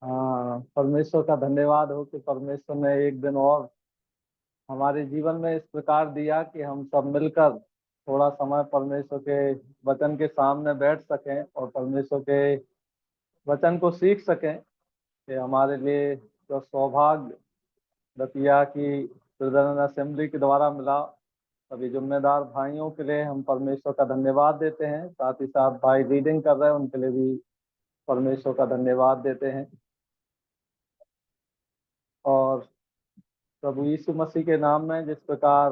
हाँ, परमेश्वर का धन्यवाद हो कि परमेश्वर ने एक दिन और हमारे जीवन में इस प्रकार दिया कि हम सब मिलकर थोड़ा समय परमेश्वर के वचन के सामने बैठ सकें और परमेश्वर के वचन को सीख सकें। ये हमारे लिए जो सौभाग्य दतिया की प्रेसिडेंट असेंबली के द्वारा मिला, सभी जिम्मेदार भाइयों के लिए हम परमेश्वर का धन्यवाद देते हैं। साथ ही साथ भाई रीडिंग कर रहे हैं, उनके लिए भी परमेश्वर का धन्यवाद देते हैं। और प्रभु यीशु मसीह के नाम में जिस प्रकार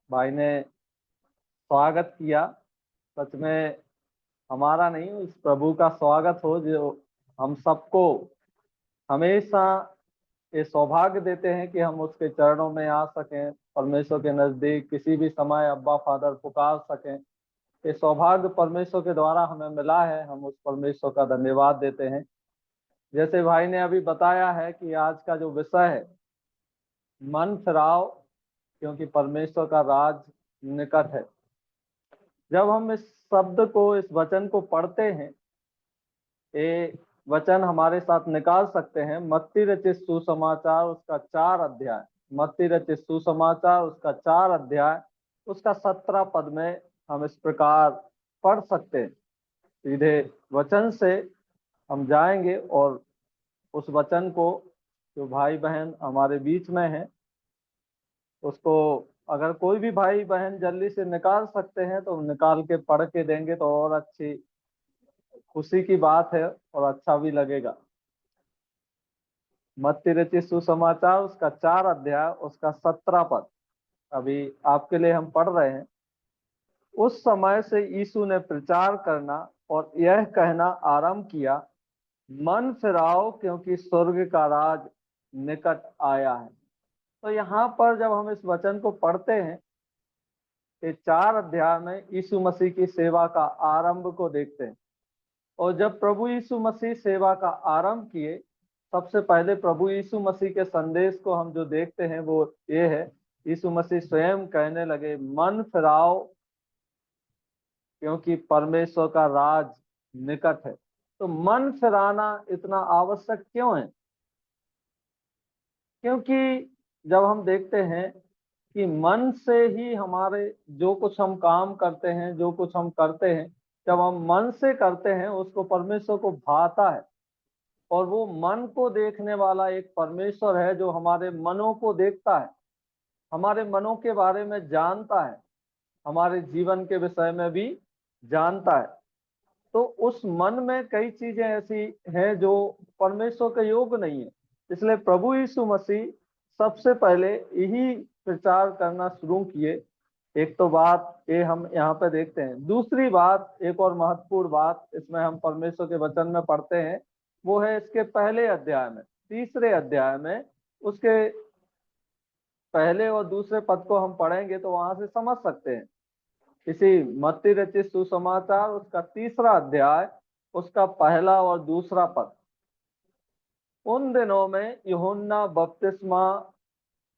भाई ने स्वागत किया, सच में हमारा नहीं, उस प्रभु का स्वागत हो जो हम सबको हमेशा ये सौभाग्य देते हैं कि हम उसके चरणों में आ सकें, परमेश्वर के नजदीक किसी भी समय अब्बा फादर पुकार सकें। ये सौभाग्य परमेश्वर के द्वारा हमें मिला है, हम उस परमेश्वर का धन्यवाद देते हैं। जैसे भाई ने अभी बताया है कि आज का जो विषय है, मन फिराओ क्योंकि परमेश्वर का राज निकट है। जब हम इस शब्द को, इस वचन को पढ़ते हैं, ये वचन हमारे साथ निकाल सकते हैं मत्ती रचित सुसमाचार उसका 4 अध्याय, मत्ती रचित सुसमाचार उसका 4 अध्याय, उसका 17 पद में हम इस प्रकार पढ़ सकते हैं। सीधे वचन से हम जाएंगे और उस वचन को जो भाई बहन हमारे बीच में हैं उसको अगर कोई भी भाई बहन जल्दी से निकाल सकते हैं तो निकाल के पढ़ के देंगे तो और अच्छी खुशी की बात है और अच्छा भी लगेगा। मत्ती रचित सुसमाचार उसका 4 अध्याय उसका 17 पद अभी आपके लिए हम पढ़ रहे हैं। उस समय से यीशु ने प्रचार करना और यह कहना आरंभ किया, मन फिराओ क्योंकि स्वर्ग का राज निकट आया है। तो यहाँ पर जब हम इस वचन को पढ़ते हैं, ये 4 अध्याय में यीशु मसीह की सेवा का आरंभ को देखते हैं। और जब प्रभु यीशु मसीह सेवा का आरंभ किए, सबसे पहले प्रभु यीशु मसीह के संदेश को हम जो देखते हैं वो ये है, यीशु मसीह स्वयं कहने लगे, मन फिराओ क्योंकि परमेश्वर का राज निकट है। तो मन फिराना इतना आवश्यक क्यों है? क्योंकि जब हम देखते हैं कि मन से ही हमारे जो कुछ हम काम करते हैं, जो कुछ हम करते हैं, जब हम मन से करते हैं उसको परमेश्वर को भाता है। और वो मन को देखने वाला एक परमेश्वर है जो हमारे मनों को देखता है, हमारे मनों के बारे में जानता है, हमारे जीवन के विषय में भी जानता है। तो उस मन में कई चीजें ऐसी हैं जो परमेश्वर के योग्य नहीं है। इसलिए प्रभु यीशु मसीह सबसे पहले यही प्रचार करना शुरू किए। एक तो बात ये हम यहाँ पे देखते हैं। दूसरी बात, एक और महत्वपूर्ण बात इसमें हम परमेश्वर के वचन में पढ़ते हैं, वो है इसके पहले अध्याय में, तीसरे अध्याय में उसके पहले और दूसरे पद को हम पढ़ेंगे तो वहां से समझ सकते हैं। इसी मत्ती रचित सुसमाचार उसका 3 अध्याय उसका पहला और दूसरा पद, उन दिनों में यूहन्ना बपतिस्मा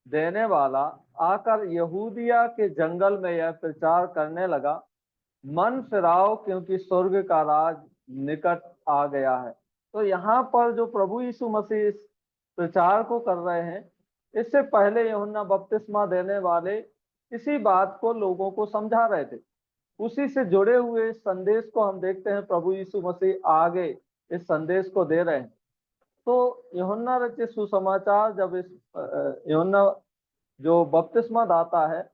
देने वाला आकर यहूदिया के जंगल में यह प्रचार करने लगा, मन फिराओ क्योंकि स्वर्ग का राज निकट आ गया है। तो यहाँ पर जो प्रभु यीशु मसीह इस प्रचार को कर रहे हैं, इससे पहले यूहन्ना बपतिस्मा देने वाले इसी बात को लोगों को समझा रहे थे। उसी से जुड़े हुए संदेश को हम देखते हैं, प्रभु यीशु मसीह आगे इस संदेश को दे रहे हैं। तो यूहन्ना रचित सुसमाचार, जब इस यूहन्ना जो बपतिस्मा दाता है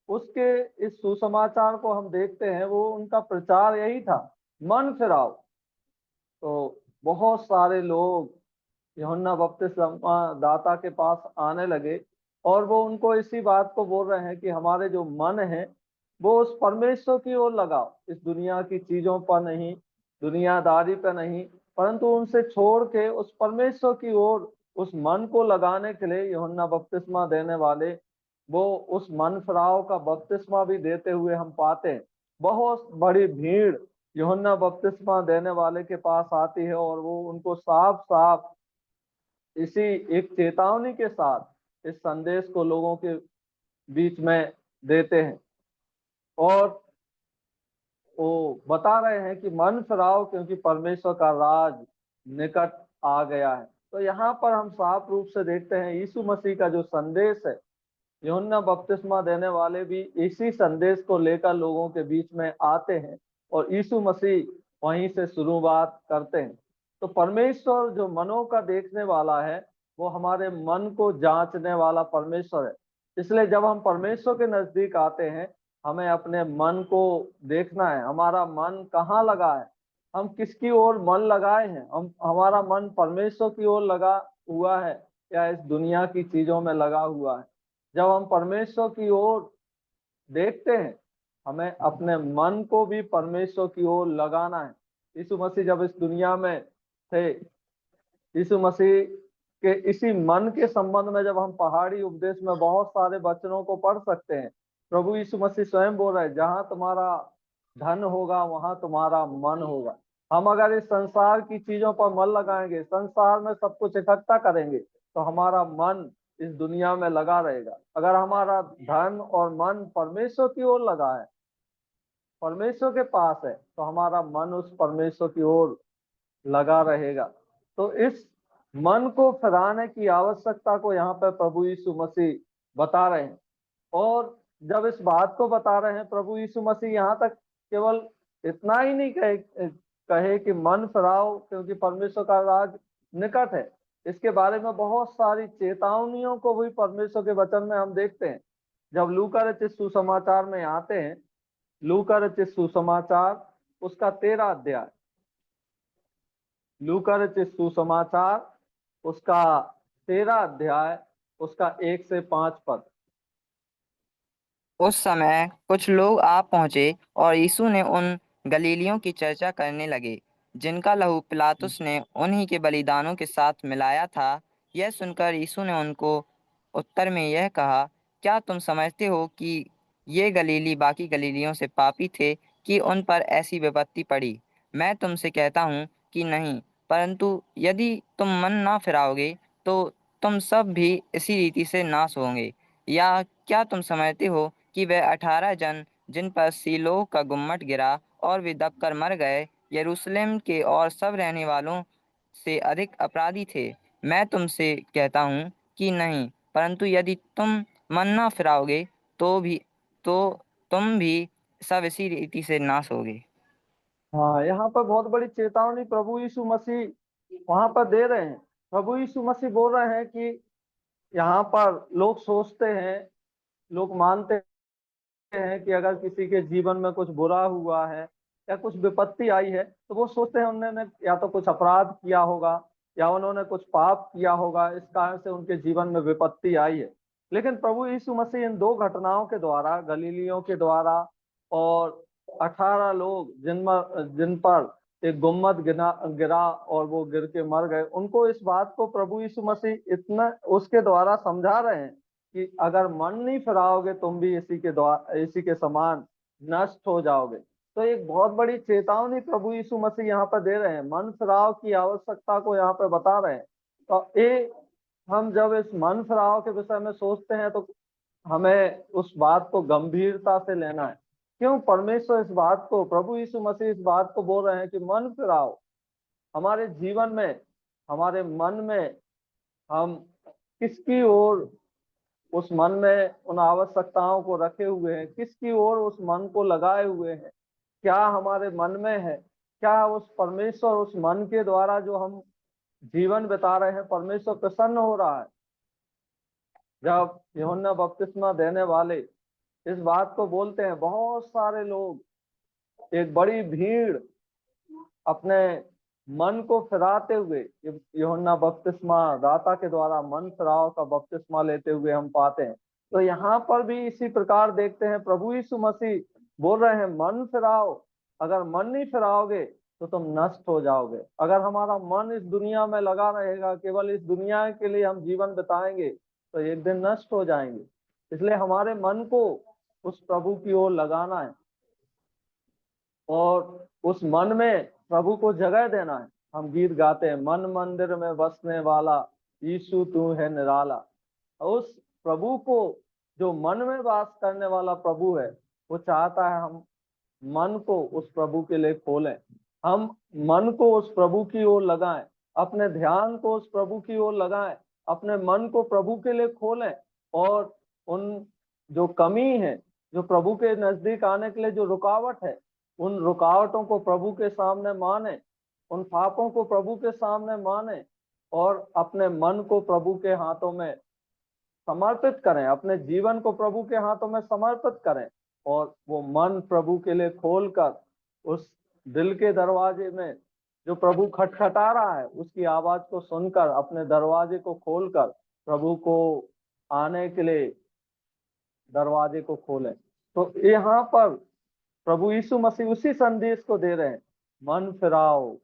उसके इस सुसमाचार को हम देखते हैं, वो उनका प्रचार यही था, मन फिराओ। तो बहुत सारे लोग यूहन्ना बपतिस्मा दाता के पास आने लगे और वो उनको इसी बात को बोल रहे हैं कि हमारे जो मन है वो उस परमेश्वर की ओर लगाओ, इस दुनिया की चीजों पर नहीं, दुनियादारी पर नहीं, परंतु उनसे छोड़ के उस परमेश्वर की ओर उस मन को लगाने के लिए यूहन्ना बपतिस्मा देने वाले वो उस मन फिराव का बपतिस्मा भी देते हुए हम पाते हैं। बहुत बड़ी भीड़ यूहन्ना बपतिस्मा देने वाले के पास आती है और वो उनको साफ साफ इसी एक चेतावनी के साथ इस संदेश को लोगों के बीच में देते हैं और वो बता रहे हैं कि मन फिराओ क्योंकि परमेश्वर का राज निकट आ गया है। तो यहाँ पर हम साफ रूप से देखते हैं यीशु मसीह का जो संदेश है, यूहन्ना बपतिस्मा देने वाले भी इसी संदेश को लेकर लोगों के बीच में आते हैं और यीशु मसीह वहीं से शुरुआत करते हैं। तो परमेश्वर जो मनों का देखने वाला है, वो हमारे मन को जांचने वाला परमेश्वर है। इसलिए जब हम परमेश्वर के नजदीक आते हैं, हमें अपने मन को देखना है, हमारा मन कहाँ लगा है, हम किसकी ओर मन लगाए हैं। हम हमारा मन परमेश्वर की ओर लगा हुआ है या इस दुनिया की चीजों में लगा हुआ है। जब हम परमेश्वर की ओर देखते हैं, हमें अपने मन को भी परमेश्वर की ओर लगाना है। यीशु मसीह जब इस दुनिया में थे, यीशु मसीह के इसी मन के संबंध में जब हम पहाड़ी उपदेश में बहुत सारे वचनों को पढ़ सकते हैं। प्रभु यीशु मसीह स्वयं बोल रहे हैं, जहां तुम्हारा धन होगा वहां तुम्हारा मन होगा। हम अगर इस संसार की चीजों पर मन लगाएंगे, संसार में सब कुछ इकट्ठा करेंगे, तो हमारा मन इस दुनिया में लगा रहेगा। अगर हमारा धन और मन परमेश्वर की ओर लगा है, परमेश्वर के पास है, तो हमारा मन उस परमेश्वर की ओर लगा रहेगा। तो इस मन को फिराने की आवश्यकता को यहाँ पर प्रभु यीशु मसीह बता रहे हैं। और जब इस बात को बता रहे हैं प्रभु यीशु मसीह, यहाँ तक केवल इतना ही नहीं कहे कि मन फिराओ क्योंकि परमेश्वर का राज निकट है। इसके बारे में बहुत सारी चेतावनियों को भी परमेश्वर के वचन में हम देखते हैं। जब लूका रचित सुसमाचार में आते हैं, लूका रचित सुसमाचार उसका 13 अध्याय, लूका रचित सुसमाचार उसका 13 अध्याय उसका 1 से 5 पद। उस समय कुछ लोग आ पहुंचे और यीशु ने उन गलीलियों की चर्चा करने लगे जिनका लहू पिलातुस ने उन्हीं के बलिदानों के साथ मिलाया था। यह सुनकर यीशु ने उनको उत्तर में यह कहा, क्या तुम समझते हो कि ये गलीली बाकी गलीलियों से पापी थे कि उन पर ऐसी विपत्ति पड़ी? मैं तुमसे कहता हूँ कि नहीं, परंतु यदि तुम मन ना फिराओगे तो तुम सब भी इसी रीति से नाश होंगे। या क्या तुम समझते हो कि वे 18 जन जिन पर सीलोह का गुम्मट गिरा और वे दबकर मर गए, यरूशलेम के और सब रहने वालों से अधिक अपराधी थे? मैं तुमसे कहता हूँ कि नहीं, परंतु यदि तुम मन ना फिराओगे तो तुम भी सब इसी रीति से नाश होगे। हाँ, यहाँ पर बहुत बड़ी चेतावनी प्रभु यीशु मसीह वहां पर दे रहे हैं। प्रभु यीशु मसीह बोल रहे हैं कि यहाँ पर लोग सोचते हैं, लोग मानते हैं कि अगर किसी के जीवन में कुछ बुरा हुआ है या कुछ विपत्ति आई है, तो वो सोचते हैं उन्होंने या तो कुछ अपराध किया होगा या उन्होंने कुछ पाप किया होगा, इस कारण से उनके जीवन में विपत्ति आई है। लेकिन प्रभु यीशु मसीह इन 2 घटनाओं के द्वारा, गलीलियों के द्वारा और 18 लोग जिन पर एक गुम्मद गिरा और वो गिर के मर गए, उनको इस बात को प्रभु यीशु मसीह इतना उसके द्वारा समझा रहे हैं कि अगर मन नहीं फिराओगे तुम भी इसी के समान नष्ट हो जाओगे। तो एक बहुत बड़ी चेतावनी प्रभु यीशु मसीह यहाँ पर दे रहे हैं, मन फिराव की आवश्यकता को यहाँ पे बता रहे हैं। तो ये हम जब इस मन फिराव के विषय में सोचते हैं तो हमें उस बात को गंभीरता से लेना है। क्यों परमेश्वर इस बात को, प्रभु यीशु मसीह इस बात को बोल रहे हैं कि मन फिराओ। हमारे जीवन में, हमारे मन में हम किसकी ओर उस मन में उन आवश्यकताओं को रखे हुए हैं, किसकी ओर उस मन को लगाए हुए हैं, क्या हमारे मन में है? क्या उस परमेश्वर उस मन के द्वारा जो हम जीवन बिता रहे हैं, परमेश्वर प्रसन्न हो रहा है? जब यूहन्ना बपतिस्मा देने वाले इस बात को बोलते हैं, बहुत सारे लोग, एक बड़ी भीड़ अपने मन को फिराते हुए यूहन्ना बपतिस्मा दाता के द्वारा मन फिराव का बपतिस्मा लेते हुए हम पाते हैं। तो यहाँ पर भी इसी प्रकार देखते हैं, प्रभु यीशु मसीह बोल रहे हैं मन फिराओ। अगर मन नहीं फिराओगे तो तुम नष्ट हो जाओगे। अगर हमारा मन इस दुनिया में लगा रहेगा, केवल इस दुनिया के लिए हम जीवन बिताएंगे, तो एक दिन नष्ट हो जाएंगे। इसलिए हमारे मन को उस प्रभु की ओर लगाना है और उस मन में प्रभु को जगह देना है। हम गीत गाते हैं, मन मंदिर में बसने वाला यीशु तू है निराला। उस प्रभु को, जो मन में वास करने वाला प्रभु है, वो चाहता है हम मन को उस प्रभु के लिए खोलें, हम मन को उस प्रभु की ओर लगाएं। अपने ध्यान को उस प्रभु की ओर लगाएं, अपने मन को प्रभु के लिए खोलें, और उन जो कमी है, जो प्रभु के नजदीक आने के लिए जो रुकावट है, उन रुकावटों को प्रभु के सामने माने, उन पापों को प्रभु के सामने माने, और अपने मन को प्रभु के हाथों में समर्पित करें, अपने जीवन को प्रभु के हाथों में समर्पित करें, और वो मन प्रभु के लिए खोलकर उस दिल के दरवाजे में जो प्रभु खटखटा रहा है उसकी आवाज को सुनकर अपने दरवाजे को खोलकर प्रभु को आने के लिए दरवाजे को खोलें। तो यहाँ पर प्रभु यीशु मसीह उसी संदेश को दे रहे हैं, मन फिराओ।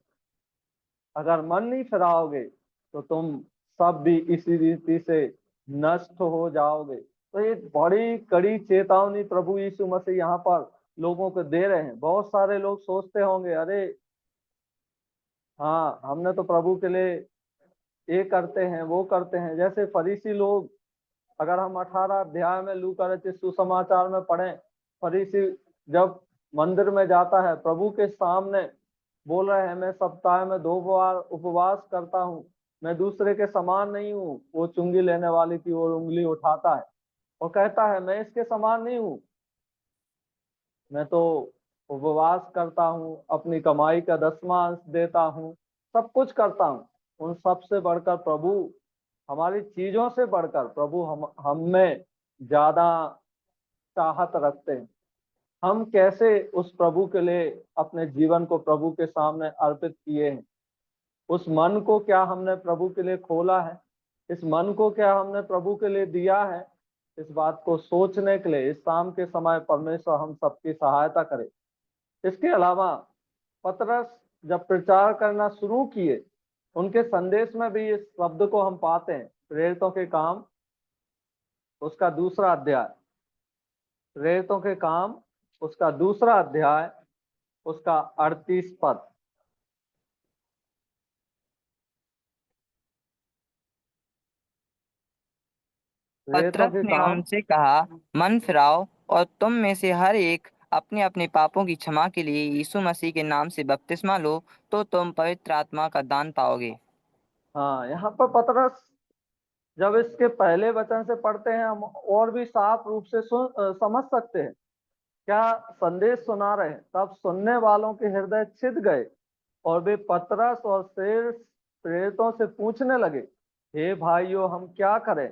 अगर मन नहीं फिराओगे तो तुम सब भी इसी रीति से नष्ट हो जाओगे। तो एक बड़ी कड़ी चेतावनी प्रभु यीशु मसीह यहाँ पर लोगों को दे रहे हैं। बहुत सारे लोग सोचते होंगे, अरे हाँ, हमने तो प्रभु के लिए ये करते हैं वो करते हैं। जैसे फरीसी लोग, अगर हम 18 अध्याय में लूका रचित सुसमाचार में पढ़ें, फरीसी जब मंदिर में जाता है प्रभु के सामने बोल रहे हैं, मैं सप्ताह में 2 बार उपवास करता हूँ, मैं दूसरे के समान नहीं हूँ। वो चुंगी लेने वाले की ओर उंगली उठाता है और कहता है, मैं इसके समान नहीं हूँ, मैं तो उपवास करता हूँ, अपनी कमाई का 10वां अंश देता हूँ, सब कुछ करता हूँ। उन सब से बढ़कर प्रभु, हमारी चीजों से बढ़कर प्रभु हम में ज्यादा चाहत रखते हैं। हम कैसे उस प्रभु के लिए अपने जीवन को प्रभु के सामने अर्पित किए हैं, उस मन को क्या हमने प्रभु के लिए खोला है, इस मन को क्या हमने प्रभु के लिए दिया है, इस बात को सोचने के लिए इस शाम के समय परमेश्वर हम सबकी सहायता करे। इसके अलावा पतरस जब प्रचार करना शुरू किए, उनके संदेश में भी इस शब्द को हम पाते हैं। प्रेरितों के काम उसका 2रा अध्याय, प्रेरितों के काम उसका 2रा अध्याय उसका 38 पद। प्रेरितों पतरस के ने काम, उनसे कहा, मन फिराओ और तुम में से हर एक अपने अपने पापों की क्षमा के लिए यीशु मसीह के नाम से बपतिस्मा लो, तो तुम पवित्र आत्मा का दान पाओगे। हाँ, यहाँ पर पतरस जब इसके पहले वचन से पढ़ते हैं, हम और भी साफ रूप से समझ सकते हैं क्या संदेश सुना रहे हैं। तब सुनने वालों के हृदय छिद गए और वे पतरस और शेष प्रेरितों से पूछने लगे, हे भाइयों, हम क्या करें?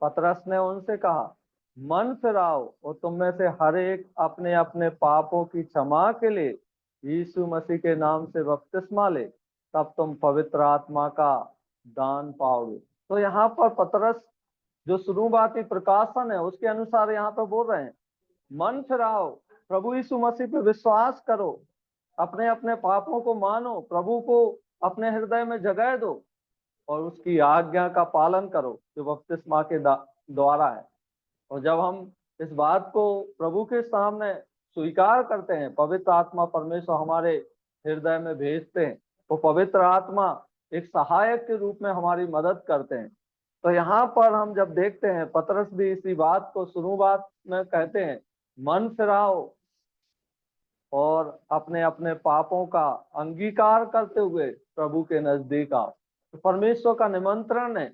पतरस ने उनसे कहा, मन फिराओ और तुम में से हर एक अपने अपने पापों की क्षमा के लिए यीशु मसीह के नाम से बपतिस्मा ले, तब तुम पवित्र आत्मा का दान पाओगे। तो यहाँ पर पतरस जो शुरुआती प्रकाशन है उसके अनुसार यहाँ पर बोल रहे हैं, मन फिराओ, प्रभु यीशु मसीह पे विश्वास करो, अपने अपने पापों को मानो, प्रभु को अपने हृदय में जगह दो और उसकी आज्ञा का पालन करो जो बपतिस्मा के द्वारा है। और जब हम इस बात को प्रभु के सामने स्वीकार करते हैं, पवित्र आत्मा परमेश्वर हमारे हृदय में भेजते हैं। वो पवित्र आत्मा एक सहायक के रूप में हमारी मदद करते हैं। तो यहाँ पर हम जब देखते हैं, पतरस भी इसी बात को शुरुआत में कहते हैं, मन फिराओ और अपने अपने पापों का अंगीकार करते हुए प्रभु के नजदीक आओ। तो परमेश्वर का निमंत्रण है।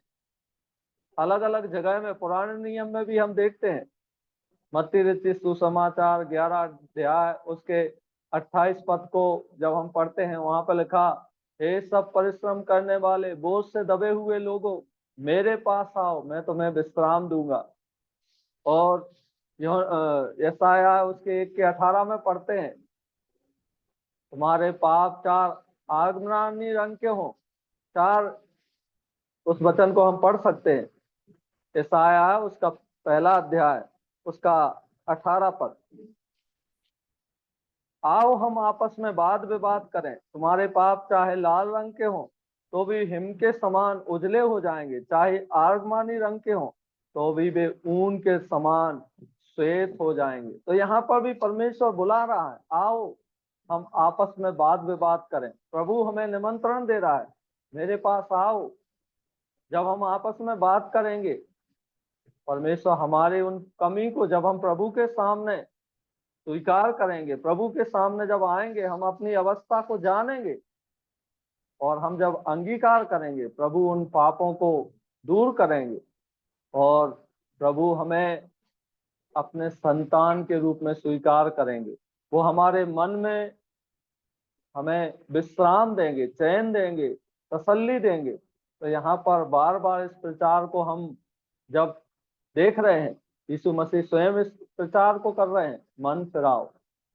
अलग अलग जगह में पुराने नियम में भी हम देखते हैं, मत्ती रचित सुसमाचार 11 अध्याय उसके 28 पद को जब हम पढ़ते हैं, वहां पर लिखा, हे सब परिश्रम करने वाले बोझ से दबे हुए लोगों, मेरे पास आओ, मैं तुम्हें विश्राम दूंगा। और यशायाह उसके 1 के 18 में पढ़ते हैं, तुम्हारे पाप 4 आगमनी रंग के हों। 4 उस वचन को हम पढ़ सकते हैं, यशायाह उसका 1 अध्याय उसका 18 पद। आओ हम आपस में वाद विवाद करें, तुम्हारे पाप चाहे लाल रंग के हों तो भी हिम के समान उजले हो जाएंगे, चाहे आसमानी रंग के हों तो भी वे ऊन के समान श्वेत हो जाएंगे। तो यहाँ पर भी परमेश्वर बुला रहा है, आओ हम आपस में वाद विवाद करें। प्रभु हमें निमंत्रण दे रहा है, मेरे पास आओ। जब हम आपस में बात करेंगे, परमेश्वर हमारे उन कमी को जब हम प्रभु के सामने स्वीकार करेंगे, प्रभु के सामने जब आएंगे, हम अपनी अवस्था को जानेंगे और हम जब अंगीकार करेंगे, प्रभु उन पापों को दूर करेंगे और प्रभु हमें अपने संतान के रूप में स्वीकार करेंगे। वो हमारे मन में हमें विश्राम देंगे, चैन देंगे, तसल्ली देंगे। तो यहाँ पर बार बार इस प्रचार को हम जब देख रहे हैं, यीशु मसीह स्वयं इस प्रचार को कर रहे हैं, मन फिराओ।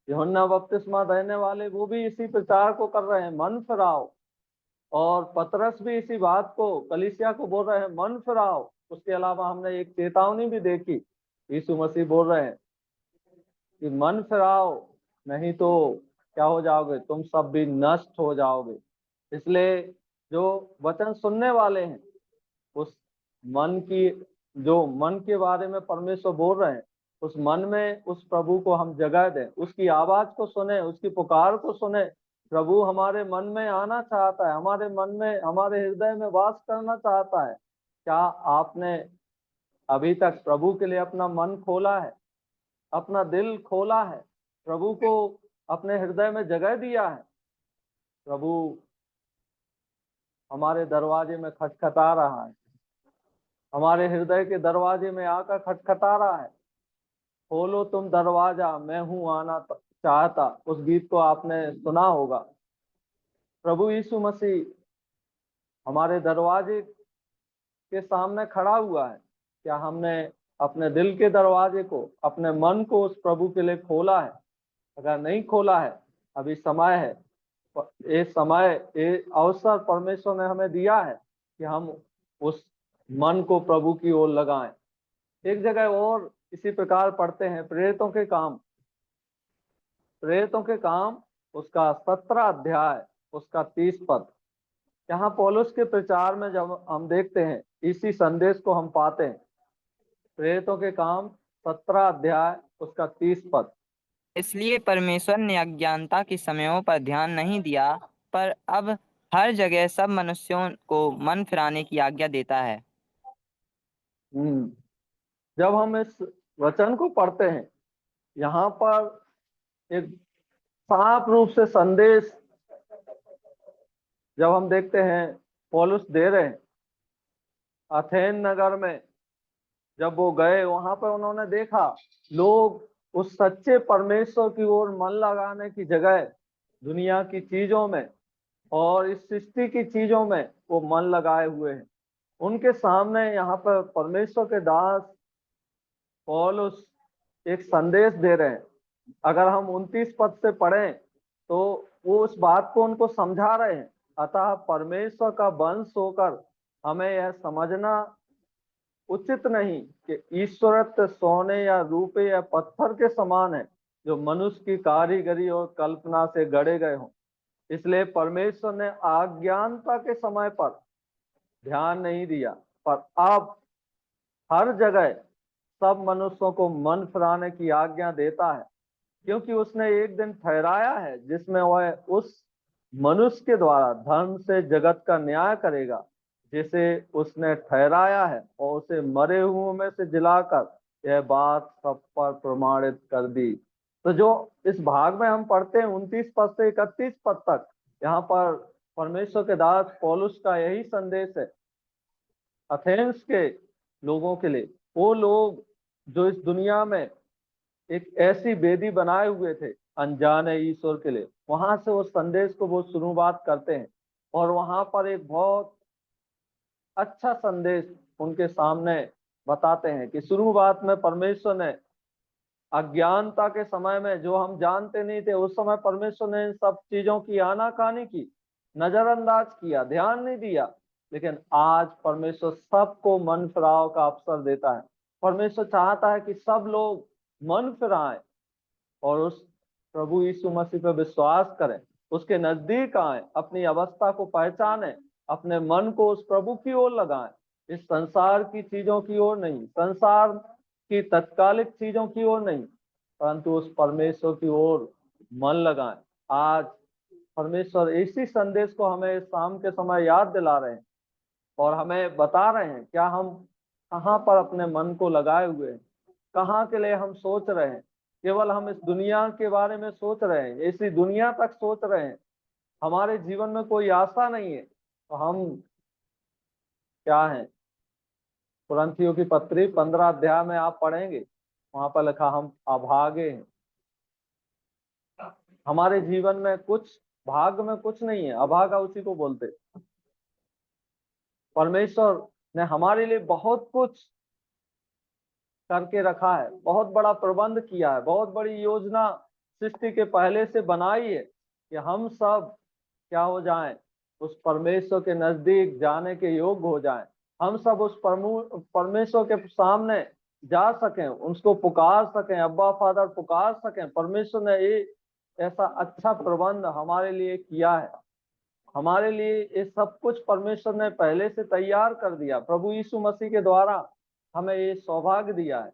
यूहन्ना बपतिस्मा देने वाले वो भी इसी प्रचार को कर रहे हैं, मन फिराओ। और पतरस भी इसी बात को कलीसिया को बोल रहे हैं, मन फिराओ। उसके अलावा हमने एक चेतावनी भी देखी, यीशु मसीह बोल रहे हैं कि मन फिराओ, नहीं तो क्या हो जाओगे, तुम सब भी नष्ट हो जाओगे। इसलिए जो वचन सुनने वाले हैं, उस मन की, जो मन के बारे में परमेश्वर बोल रहे हैं, उस मन में उस प्रभु को हम जगह दें, उसकी आवाज को सुने, उसकी पुकार को सुने। प्रभु हमारे मन में आना चाहता है, हमारे मन में, हमारे हृदय में वास करना चाहता है। क्या आपने अभी तक प्रभु के लिए अपना मन खोला है, अपना दिल खोला है, प्रभु को अपने हृदय में जगह दिया है? प्रभु हमारे दरवाजे में खटखटा रहा है, हमारे हृदय के दरवाजे में आकर खटखटा रहा है। खोलो तुम दरवाजा, मैं हूं आना चाहता। उस गीत को आपने सुना होगा। प्रभु यीशु मसीह हमारे दरवाजे के सामने खड़ा हुआ है। क्या हमने अपने दिल के दरवाजे को, अपने मन को उस प्रभु के लिए खोला है? अगर नहीं खोला है, अभी समय है। ये समय, ये अवसर परमेश्वर ने हमें दिया है कि हम उस मन को प्रभु की ओर लगाएं। एक जगह और इसी प्रकार पढ़ते हैं, प्रेरितों के काम उसका 17 अध्याय, उसका 30 पद। यहाँ पौलुस के प्रचार में जब हम देखते हैं, इसी संदेश को हम पाते हैं। प्रेरितों के काम 17 अध्याय, उसका 30 पद। इसलिए परमेश्वर ने अज्ञानता के समयों पर ध्यान नहीं दिया, पर अब हर जगह सब मनुष्यों को मन फिराने की आज्ञा देता है। जब हम इस वचन को पढ़ते हैं, यहाँ पर एक साफ रूप से संदेश जब हम देखते हैं पौलुस दे रहे हैं। अथेन नगर में जब वो गए, वहां पर उन्होंने देखा लोग उस सच्चे परमेश्वर की ओर मन लगाने की जगह दुनिया की चीजों में और इस सृष्टि की चीजों में वो मन लगाए हुए हैं। उनके सामने यहाँ पर परमेश्वर के दास पौलुस एक संदेश दे रहे हैं। अगर हम 29 पद से पढ़ें तो वो उस बात को उनको समझा रहे हैं। अतः परमेश्वर का वंश होकर हमें यह समझना उचित नहीं कि ईश्वरत्व सोने या रूपे या पत्थर के समान है, जो मनुष्य की कारीगरी और कल्पना से गढ़े गए हों। इसलिए परमेश्वर ने अज्ञानता के समय पर ध्यान नहीं दिया, पर अब हर जगह सब मनुष्यों को मन फिराने की आज्ञा देता है, क्योंकि उसने एक दिन ठहराया है जिसमें वह उस मनुष्य के द्वारा धर्म से जगत का न्याय करेगा, जिसे उसने ठहराया है, और उसे मरे हुओं में से जिलाकर यह बात सब पर प्रमाणित कर दी। तो जो इस भाग में हम पढ़ते हैं 29 पद से 31 पद तक, यहाँ पर परमेश्वर के दास पौलुस का यही संदेश है अथेंस के लोगों के लिए। वो लोग जो इस दुनिया में एक ऐसी वेदी बनाए हुए थे अनजाने ईश्वर के लिए, वहां से उस संदेश को वो शुरुआत करते हैं और वहां पर एक बहुत अच्छा संदेश उनके सामने बताते हैं कि शुरुआत में परमेश्वर ने अज्ञानता के समय में, जो हम जानते नहीं थे, उस समय परमेश्वर ने इन सब चीजों की आनाकानी की, नजरअंदाज किया, ध्यान नहीं दिया। लेकिन आज परमेश्वर सबको मन फिराव का अवसर देता है। परमेश्वर चाहता है कि सब लोग मन फिराएं और उस प्रभु यीशु मसीह पर विश्वास करें, उसके नजदीक आए, अपनी अवस्था को पहचानें, अपने मन को उस प्रभु की ओर लगाएं, इस संसार की चीजों की ओर नहीं, संसार की तत्कालिक चीजों की ओर नहीं, परंतु उस परमेश्वर की ओर मन लगाएं। आज परमेश्वर इसी संदेश को हमें शाम के समय याद दिला रहे हैं और हमें बता रहे हैं क्या हम कहाँ पर अपने मन को लगाए हुए हैं, कहाँ के लिए हम सोच रहे हैं। केवल हम इस दुनिया के बारे में सोच रहे हैं, इसी दुनिया तक सोच रहे हैं, हमारे जीवन में कोई आशा नहीं है, तो हम क्या हैं? कुरिन्थियों की पत्री 15 अध्याय में आप पढ़ेंगे, वहां पर लिखा हम अभागे हैं। हमारे जीवन में कुछ, भाग्य में कुछ नहीं है, अभागा उसी को बोलते। परमेश्वर ने हमारे लिए बहुत कुछ करके रखा है, बहुत बड़ा प्रबंध किया है, बहुत बड़ी योजना सृष्टि के पहले से बनाई है कि हम सब क्या हो जाएं, उस परमेश्वर के नजदीक जाने के योग्य हो जाएं। हम सब उस परमेश्वर के सामने जा सकें, उसको पुकार सकें, अब्बा फादर पुकार सकें। परमेश्वर ने ये ऐसा अच्छा प्रबंध हमारे लिए किया है। हमारे लिए ये सब कुछ परमेश्वर ने पहले से तैयार कर दिया। प्रभु यीशु मसीह के द्वारा हमें ये सौभाग्य दिया है,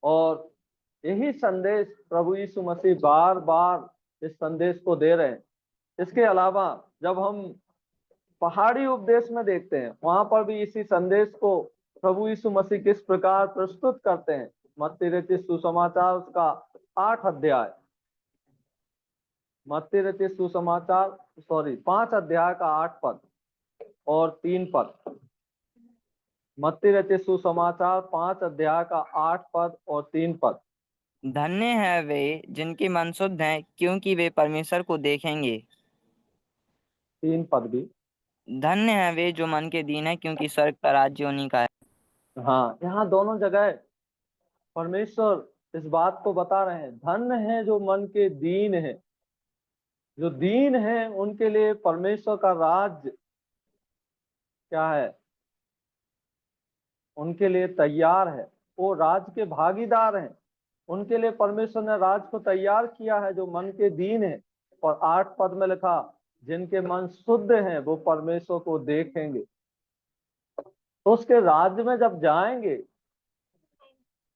और यही संदेश प्रभु यीशु मसीह बार बार इस संदेश को दे रहे हैं। इसके अलावा जब हम पहाड़ी उपदेश में देखते हैं, वहां पर भी इसी संदेश को प्रभु यीशु मसीह किस प्रकार प्रस्तुत करते हैं। मत्ती रचित सुसमाचार उसका 8 अध्याय, मत्ती रचित सुसमाचार 5 अध्याय का 8 पद और 3 पद। मत्ती रचित सुसमाचार 5 अध्याय का 8 पद और 3 पद। धन्य है वे जिनके मन शुद्ध हैं, क्योंकि वे परमेश्वर को देखेंगे। 3 पद भी। धन्य है वे जो मन के दीन है, क्योंकि स्वर्ग का राज्य उन्हीं का है। हाँ, यहाँ दोनों जगह परमेश्वर इस बात को बता रहे हैं, धन्य है जो मन के दीन है। जो दीन है उनके लिए परमेश्वर का राज क्या है, उनके लिए तैयार है। वो राज के भागीदार हैं। उनके लिए परमेश्वर ने राज को तैयार किया है, जो मन के दीन है। और 8 पद में लिखा, जिनके मन शुद्ध हैं वो परमेश्वर को देखेंगे। तो उसके राज्य में जब जाएंगे,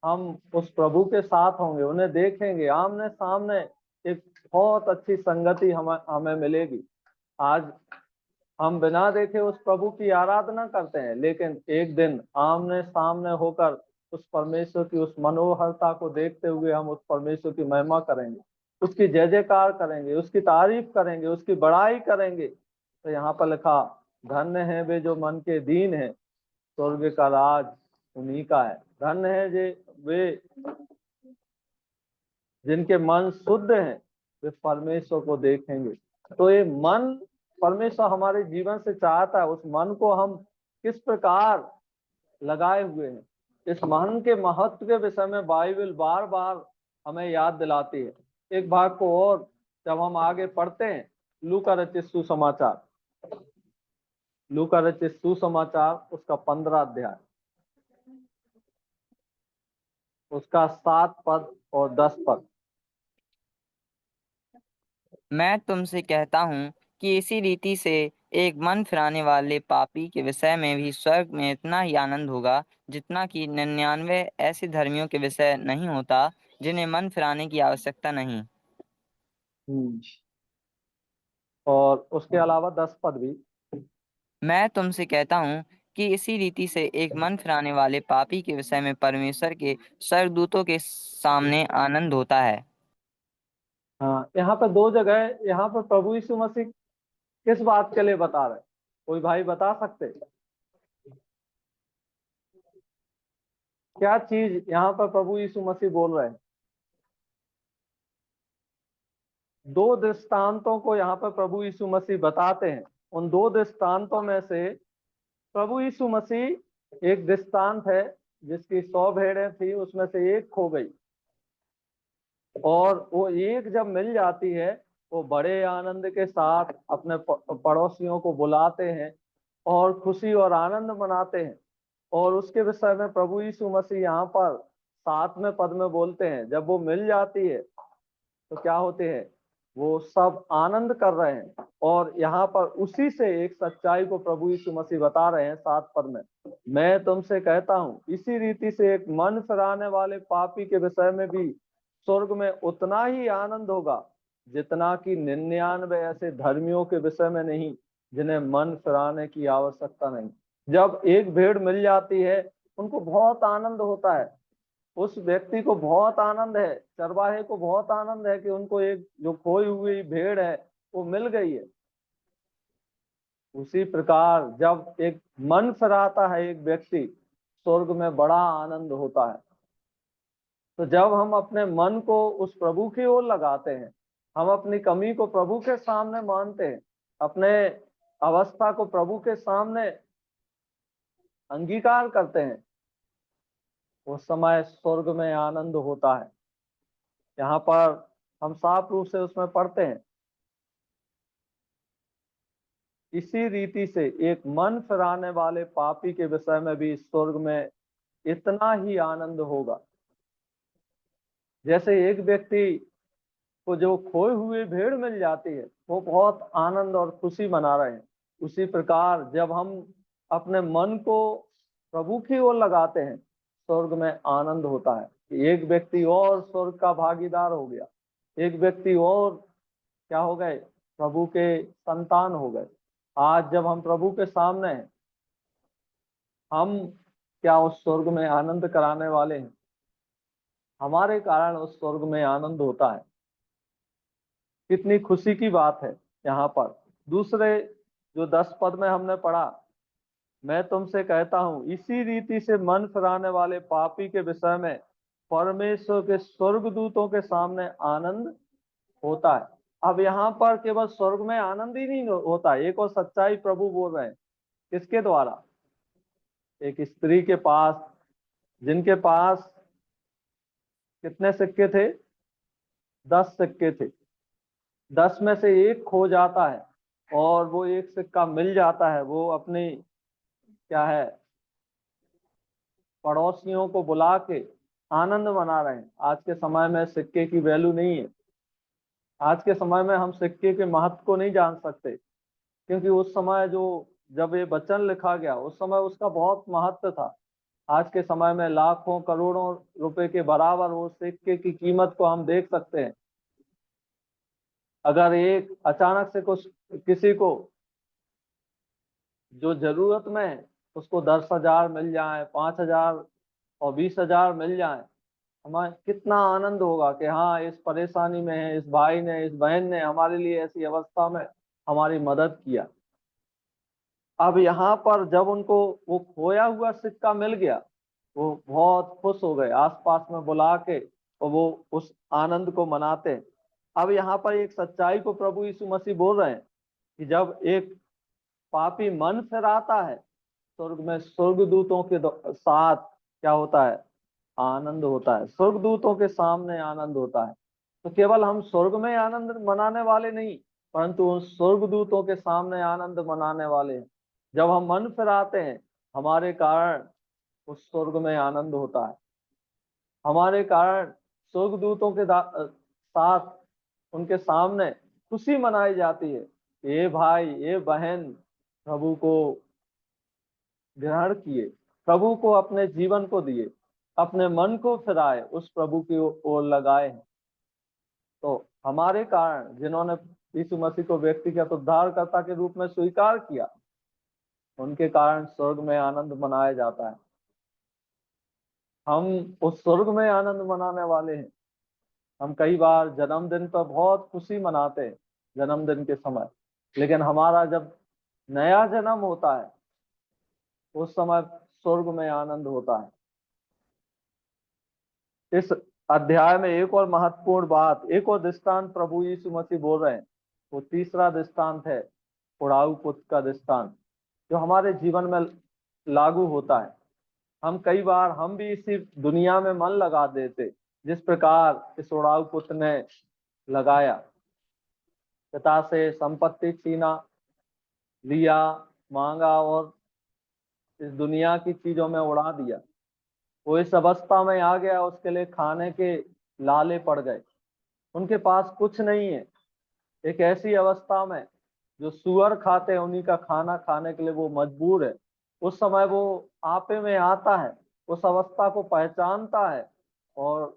हम उस प्रभु के साथ होंगे, उन्हें देखेंगे आमने सामने। एक बहुत अच्छी संगति हमें हमें मिलेगी। आज हम बिना देखे उस प्रभु की आराधना करते हैं, लेकिन एक दिन आमने सामने होकर उस परमेश्वर की उस मनोहरता को देखते हुए हम उस परमेश्वर की महिमा करेंगे, उसकी जय जयकार करेंगे, उसकी तारीफ करेंगे, उसकी बड़ाई करेंगे। तो यहाँ पर लिखा, धन्य है वे जो मन के दीन है, स्वर्ग का राज उन्हीं का है। धन्य है वे जिनके मन शुद्ध हैं, वे परमेश्वर को देखेंगे। तो ये मन परमेश्वर हमारे जीवन से चाहता है। उस मन को हम किस प्रकार लगाए हुए हैं, इस मन के महत्व के विषय में बाइबल बार बार हमें याद दिलाती है। एक भाग को और जब हम आगे पढ़ते हैं, लूका रचित सुसमाचार, लूका रचित सुसमाचार उसका 15 अध्याय, उसका 7 पद और 10 पद। मैं तुमसे कहता हूँ कि इसी रीति से एक मन फिराने वाले पापी के विषय में भी स्वर्ग में इतना ही आनंद होगा, जितना कि 99 ऐसे धर्मियों के विषय नहीं होता, जिन्हें मन फिराने की आवश्यकता नहीं। और उसके अलावा 10 पद भी। मैं तुमसे कहता हूँ कि इसी रीति से एक मन फिराने वाले पापी के विषय में परमेश्वर के स्वर्गदूतों के सामने आनंद होता है। हाँ, यहाँ पर 2 जगह, यहाँ पर प्रभु यीशु मसीह किस बात के लिए बता रहे, कोई भाई बता सकते? क्या चीज यहाँ पर प्रभु यीशु मसीह बोल रहे हैं? 2 दृष्टांतों को यहाँ पर प्रभु यीशु मसीह बताते हैं। उन 2 दृष्टांतों में से प्रभु यीशु मसीह, एक दृष्टांत है जिसकी 100 भेड़ें थी, उसमें से एक खो गई, और वो एक जब मिल जाती है, वो बड़े आनंद के साथ अपने पड़ोसियों को बुलाते हैं और खुशी और आनंद मनाते हैं। और उसके विषय में प्रभु यीशु मसीह यहाँ पर 7वें पद में बोलते हैं, जब वो मिल जाती है तो क्या होते हैं, वो सब आनंद कर रहे हैं। और यहाँ पर उसी से एक सच्चाई को प्रभु यीशु मसीह बता रहे हैं 7 पद में, मैं तुमसे कहता हूँ इसी रीति से एक मन फिराने वाले पापी के विषय में भी स्वर्ग में उतना ही आनंद होगा, जितना कि 99 ऐसे धर्मियों के विषय में नहीं, जिन्हें मन फिराने की आवश्यकता नहीं। जब एक भेड़ मिल जाती है, उनको बहुत आनंद होता है। उस व्यक्ति को बहुत आनंद है, चरवाहे को बहुत आनंद है कि उनको एक जो खोई हुई भेड़ है वो मिल गई है। उसी प्रकार जब एक मन फिराता है एक व्यक्ति, स्वर्ग में बड़ा आनंद होता है। तो जब हम अपने मन को उस प्रभु की ओर लगाते हैं, हम अपनी कमी को प्रभु के सामने मानते हैं, अपने अवस्था को प्रभु के सामने अंगीकार करते हैं, उस समय स्वर्ग में आनंद होता है। यहाँ पर हम साफ रूप से उसमें पढ़ते हैं, इसी रीति से एक मन फिराने वाले पापी के विषय में भी स्वर्ग में इतना ही आनंद होगा। जैसे एक व्यक्ति को जो खोई हुई भेड़ मिल जाती है, वो बहुत आनंद और खुशी मना रहे हैं, उसी प्रकार जब हम अपने मन को प्रभु की ओर लगाते हैं, स्वर्ग में आनंद होता है कि एक व्यक्ति और स्वर्ग का भागीदार हो गया, एक व्यक्ति और क्या हो गए, प्रभु के संतान हो गए। आज जब हम प्रभु के सामने हैं, हम क्या उस स्वर्ग में आनंद कराने वाले हैं, हमारे कारण उस स्वर्ग में आनंद होता है। कितनी खुशी की बात है। यहाँ पर दूसरे जो 10 पद में हमने पढ़ा, मैं तुमसे कहता हूं इसी रीति से मन फिराने वाले पापी के विषय में परमेश्वर के स्वर्गदूतों के सामने आनंद होता है। अब यहाँ पर केवल स्वर्ग में आनंद ही नहीं होता है, एक और सच्चाई प्रभु बोल रहे हैं। किसके द्वारा? एक स्त्री के पास, जिनके पास कितने सिक्के थे? 10 सिक्के थे। 10 में से एक खो जाता है और वो एक सिक्का मिल जाता है। वो अपनी क्या है, पड़ोसियों को बुला के आनंद मना रहे हैं। आज के समय में सिक्के की वैल्यू नहीं है। आज के समय में हम सिक्के के महत्व को नहीं जान सकते, क्योंकि उस समय जो जब ये वचन लिखा गया, उस समय उसका बहुत महत्व था। आज के समय में लाखों करोड़ों रुपए के बराबर वो सिक्के की कीमत को हम देख सकते हैं। अगर एक अचानक से कुछ किसी को जो जरूरत में है, उसको 10,000 मिल जाए, 5,000 और 20,000 मिल जाए, हमें कितना आनंद होगा कि हाँ, इस परेशानी में है, इस भाई ने, इस बहन ने हमारे लिए ऐसी अवस्था में हमारी मदद किया। अब यहाँ पर जब उनको वो खोया हुआ सिक्का मिल गया, वो बहुत खुश हो गए, आसपास में बुला के और वो उस आनंद को मनाते हैं। अब यहाँ पर एक सच्चाई को प्रभु यीशु मसीह बोल रहे हैं कि जब एक पापी मन फिराता है, स्वर्ग में स्वर्गदूतों के साथ क्या होता है? आनंद होता है। स्वर्गदूतों के सामने आनंद होता है। तो केवल हम स्वर्ग में आनंद मनाने वाले नहीं, परंतु उन स्वर्गदूतों के सामने आनंद मनाने वाले हैं। जब हम मन फिराते हैं, हमारे कारण उस स्वर्ग में आनंद होता है। हमारे कारण स्वर्गदूतों के साथ उनके सामने खुशी मनाई जाती है। ये भाई, ये बहन प्रभु को ग्रहण किए, प्रभु को अपने जीवन को दिए, अपने मन को फिराए, उस प्रभु की ओर लगाए हैं। तो हमारे कारण जिन्होंने यीशु मसीह को व्यक्तिगत उद्धारकर्ता के रूप में स्वीकार किया, उनके कारण स्वर्ग में आनंद मनाया जाता है। हम उस स्वर्ग में आनंद मनाने वाले हैं। हम कई बार जन्मदिन पर बहुत खुशी मनाते हैं, जन्मदिन के समय, लेकिन हमारा जब नया जन्म होता है, उस समय स्वर्ग में आनंद होता है। इस अध्याय में एक और महत्वपूर्ण बात, एक और दृष्टांत प्रभु यीशु मसीह बोल रहे हैं। वो तीसरा दृष्टांत है उड़ाऊ पुत्र का दृष्टांत, जो हमारे जीवन में लागू होता है। हम कई बार हम भी इसी दुनिया में मन लगा देते, जिस प्रकार इस उड़ाऊ पुत्र ने लगाया। पिता से संपत्ति छीना, लिया, मांगा और इस दुनिया की चीजों में उड़ा दिया। वो इस अवस्था में आ गया, उसके लिए खाने के लाले पड़ गए, उनके पास कुछ नहीं है। एक ऐसी अवस्था में जो सुअर खाते हैं, उन्हीं का खाना खाने के लिए वो मजबूर है। उस समय वो आपे में आता है, उस अवस्था को पहचानता है और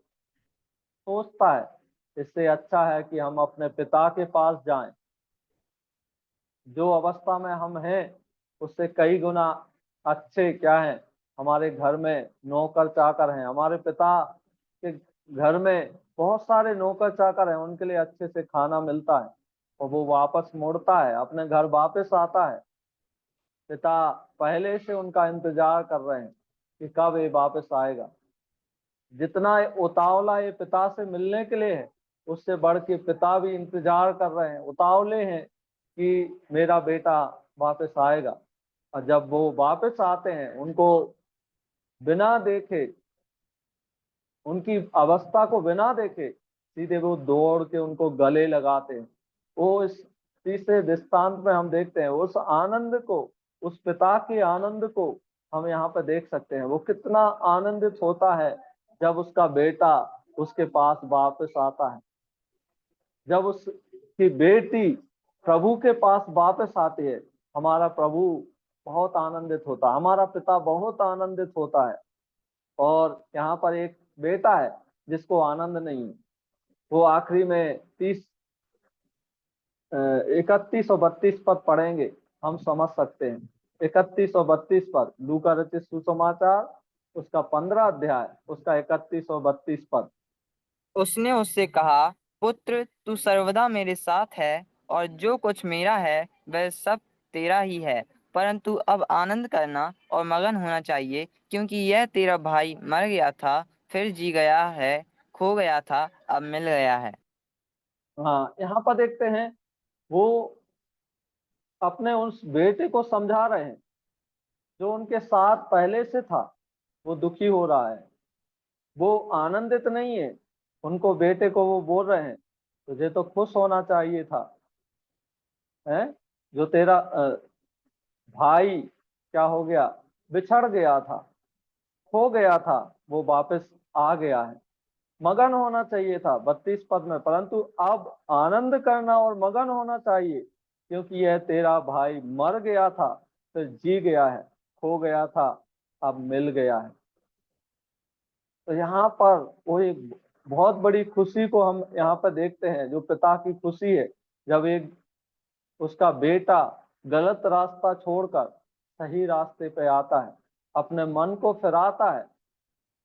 सोचता है, इससे अच्छा है कि हम अपने पिता के पास जाएं। जो अवस्था में हम हैं, उससे कई गुना अच्छे क्या है, हमारे घर में नौकर चाकर हैं। हमारे पिता के घर में बहुत सारे नौकर चाकर हैं, उनके लिए अच्छे से खाना मिलता है। और वो वापस मुड़ता है, अपने घर वापस आता है। पिता पहले से उनका इंतजार कर रहे हैं कि कब ये वापस आएगा। जितना उतावला ये पिता से मिलने के लिए है, उससे बढ़ के पिता भी इंतजार कर रहे हैं, उतावले हैं कि मेरा बेटा वापस आएगा। और जब वो वापस आते हैं, उनको बिना देखे, उनकी अवस्था को बिना देखे, सीधे वो दौड़ के उनको गले लगाते हैं। वो इस तीसरे दृष्टांत में हम देखते हैं उस आनंद को, उस पिता के आनंद को हम यहाँ पे देख सकते हैं। वो कितना आनंदित होता है जब उसका बेटा उसके पास वापस आता है, जब उसकी बेटी प्रभु के पास वापस आती है। हमारा प्रभु बहुत आनंदित होता है, हमारा पिता बहुत आनंदित होता है। और यहाँ पर एक बेटा है जिसको आनंद नहीं है। वो आखिरी में 31 और 32 पद पढ़ेंगे, हम समझ सकते हैं। 31 और 32 पद, लूका रचित सुसमाचार उसका 15 अध्याय, उसका 31 और 32 पद। उसने उससे कहा, पुत्र, तू सर्वदा मेरे साथ है और जो कुछ मेरा है वह सब तेरा ही है। परंतु अब आनंद करना और मगन होना चाहिए, क्योंकि यह तेरा भाई मर गया था, फिर जी गया है, खो गया था, अब मिल गया है। हाँ, यहाँ पर देखते हैं वो अपने उस बेटे को समझा रहे हैं जो उनके साथ पहले से था। वो दुखी हो रहा है, वो आनंदित नहीं है। उनको, बेटे को वो बोल रहे हैं तुझे तो खुश होना चाहिए था, है जो तेरा भाई क्या हो गया, बिछड़ गया था, खो गया था, वो वापस आ गया है। मगन होना चाहिए था 32 पद में, परंतु अब आनंद करना और मगन होना चाहिए, क्योंकि यह तेरा भाई मर गया था, फिर जी गया है, खो गया था, अब मिल गया है। तो यहाँ पर वो एक बहुत बड़ी खुशी को हम यहाँ पर देखते हैं, जो पिता की खुशी है जब एक उसका बेटा गलत रास्ता छोड़कर सही रास्ते पे आता है, अपने मन को फिराता है।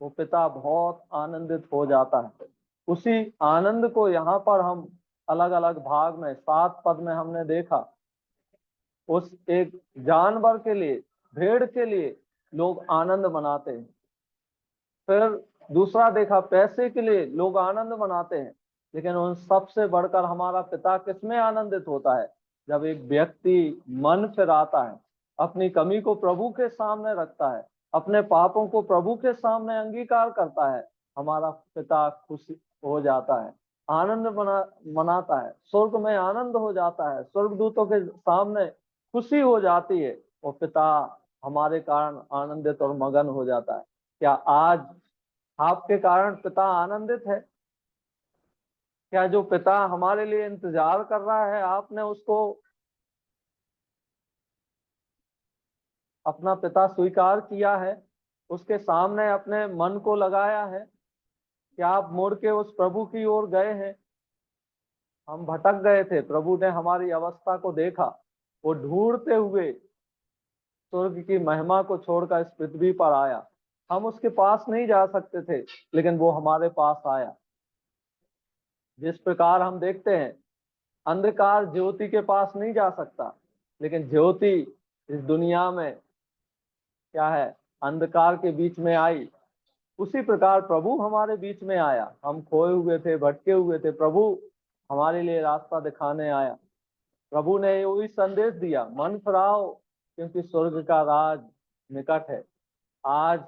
वो पिता बहुत आनंदित हो जाता है। उसी आनंद को यहाँ पर हम अलग अलग भाग में 7 पद में हमने देखा। उस एक जानवर के लिए, भेड़ के लिए लोग आनंद मनाते हैं। फिर दूसरा देखा, पैसे के लिए लोग आनंद मनाते हैं। लेकिन उन सबसे बढ़कर हमारा पिता किसमें आनंदित होता है? जब एक व्यक्ति मन फिराता है, अपनी कमी को प्रभु के सामने रखता है, अपने पापों को प्रभु के सामने अंगीकार करता है, हमारा पिता खुश हो जाता है, आनंद मनाता है, स्वर्ग में आनंद हो जाता है, स्वर्गदूतों के सामने खुशी हो जाती है, और पिता हमारे कारण आनंदित और मगन हो जाता है। क्या आज आपके कारण पिता आनंदित है? क्या जो पिता हमारे लिए इंतजार कर रहा है, आपने उसको अपना पिता स्वीकार किया है, उसके सामने अपने मन को लगाया है? क्या आप मुड़ के उस प्रभु की ओर गए हैं? हम भटक गए थे, प्रभु ने हमारी अवस्था को देखा, वो ढूंढते हुए स्वर्ग की महिमा को छोड़कर इस पृथ्वी पर आया। हम उसके पास नहीं जा सकते थे, लेकिन वो हमारे पास आया। जिस प्रकार हम देखते हैं, अंधकार ज्योति के पास नहीं जा सकता, लेकिन ज्योति इस दुनिया में क्या है, अंधकार के बीच में आई। उसी प्रकार प्रभु हमारे बीच में आया। हम खोए हुए थे, भटके हुए थे, प्रभु हमारे लिए रास्ता दिखाने आया। प्रभु ने वही संदेश दिया, मन फिराओ, क्योंकि स्वर्ग का राज निकट है। आज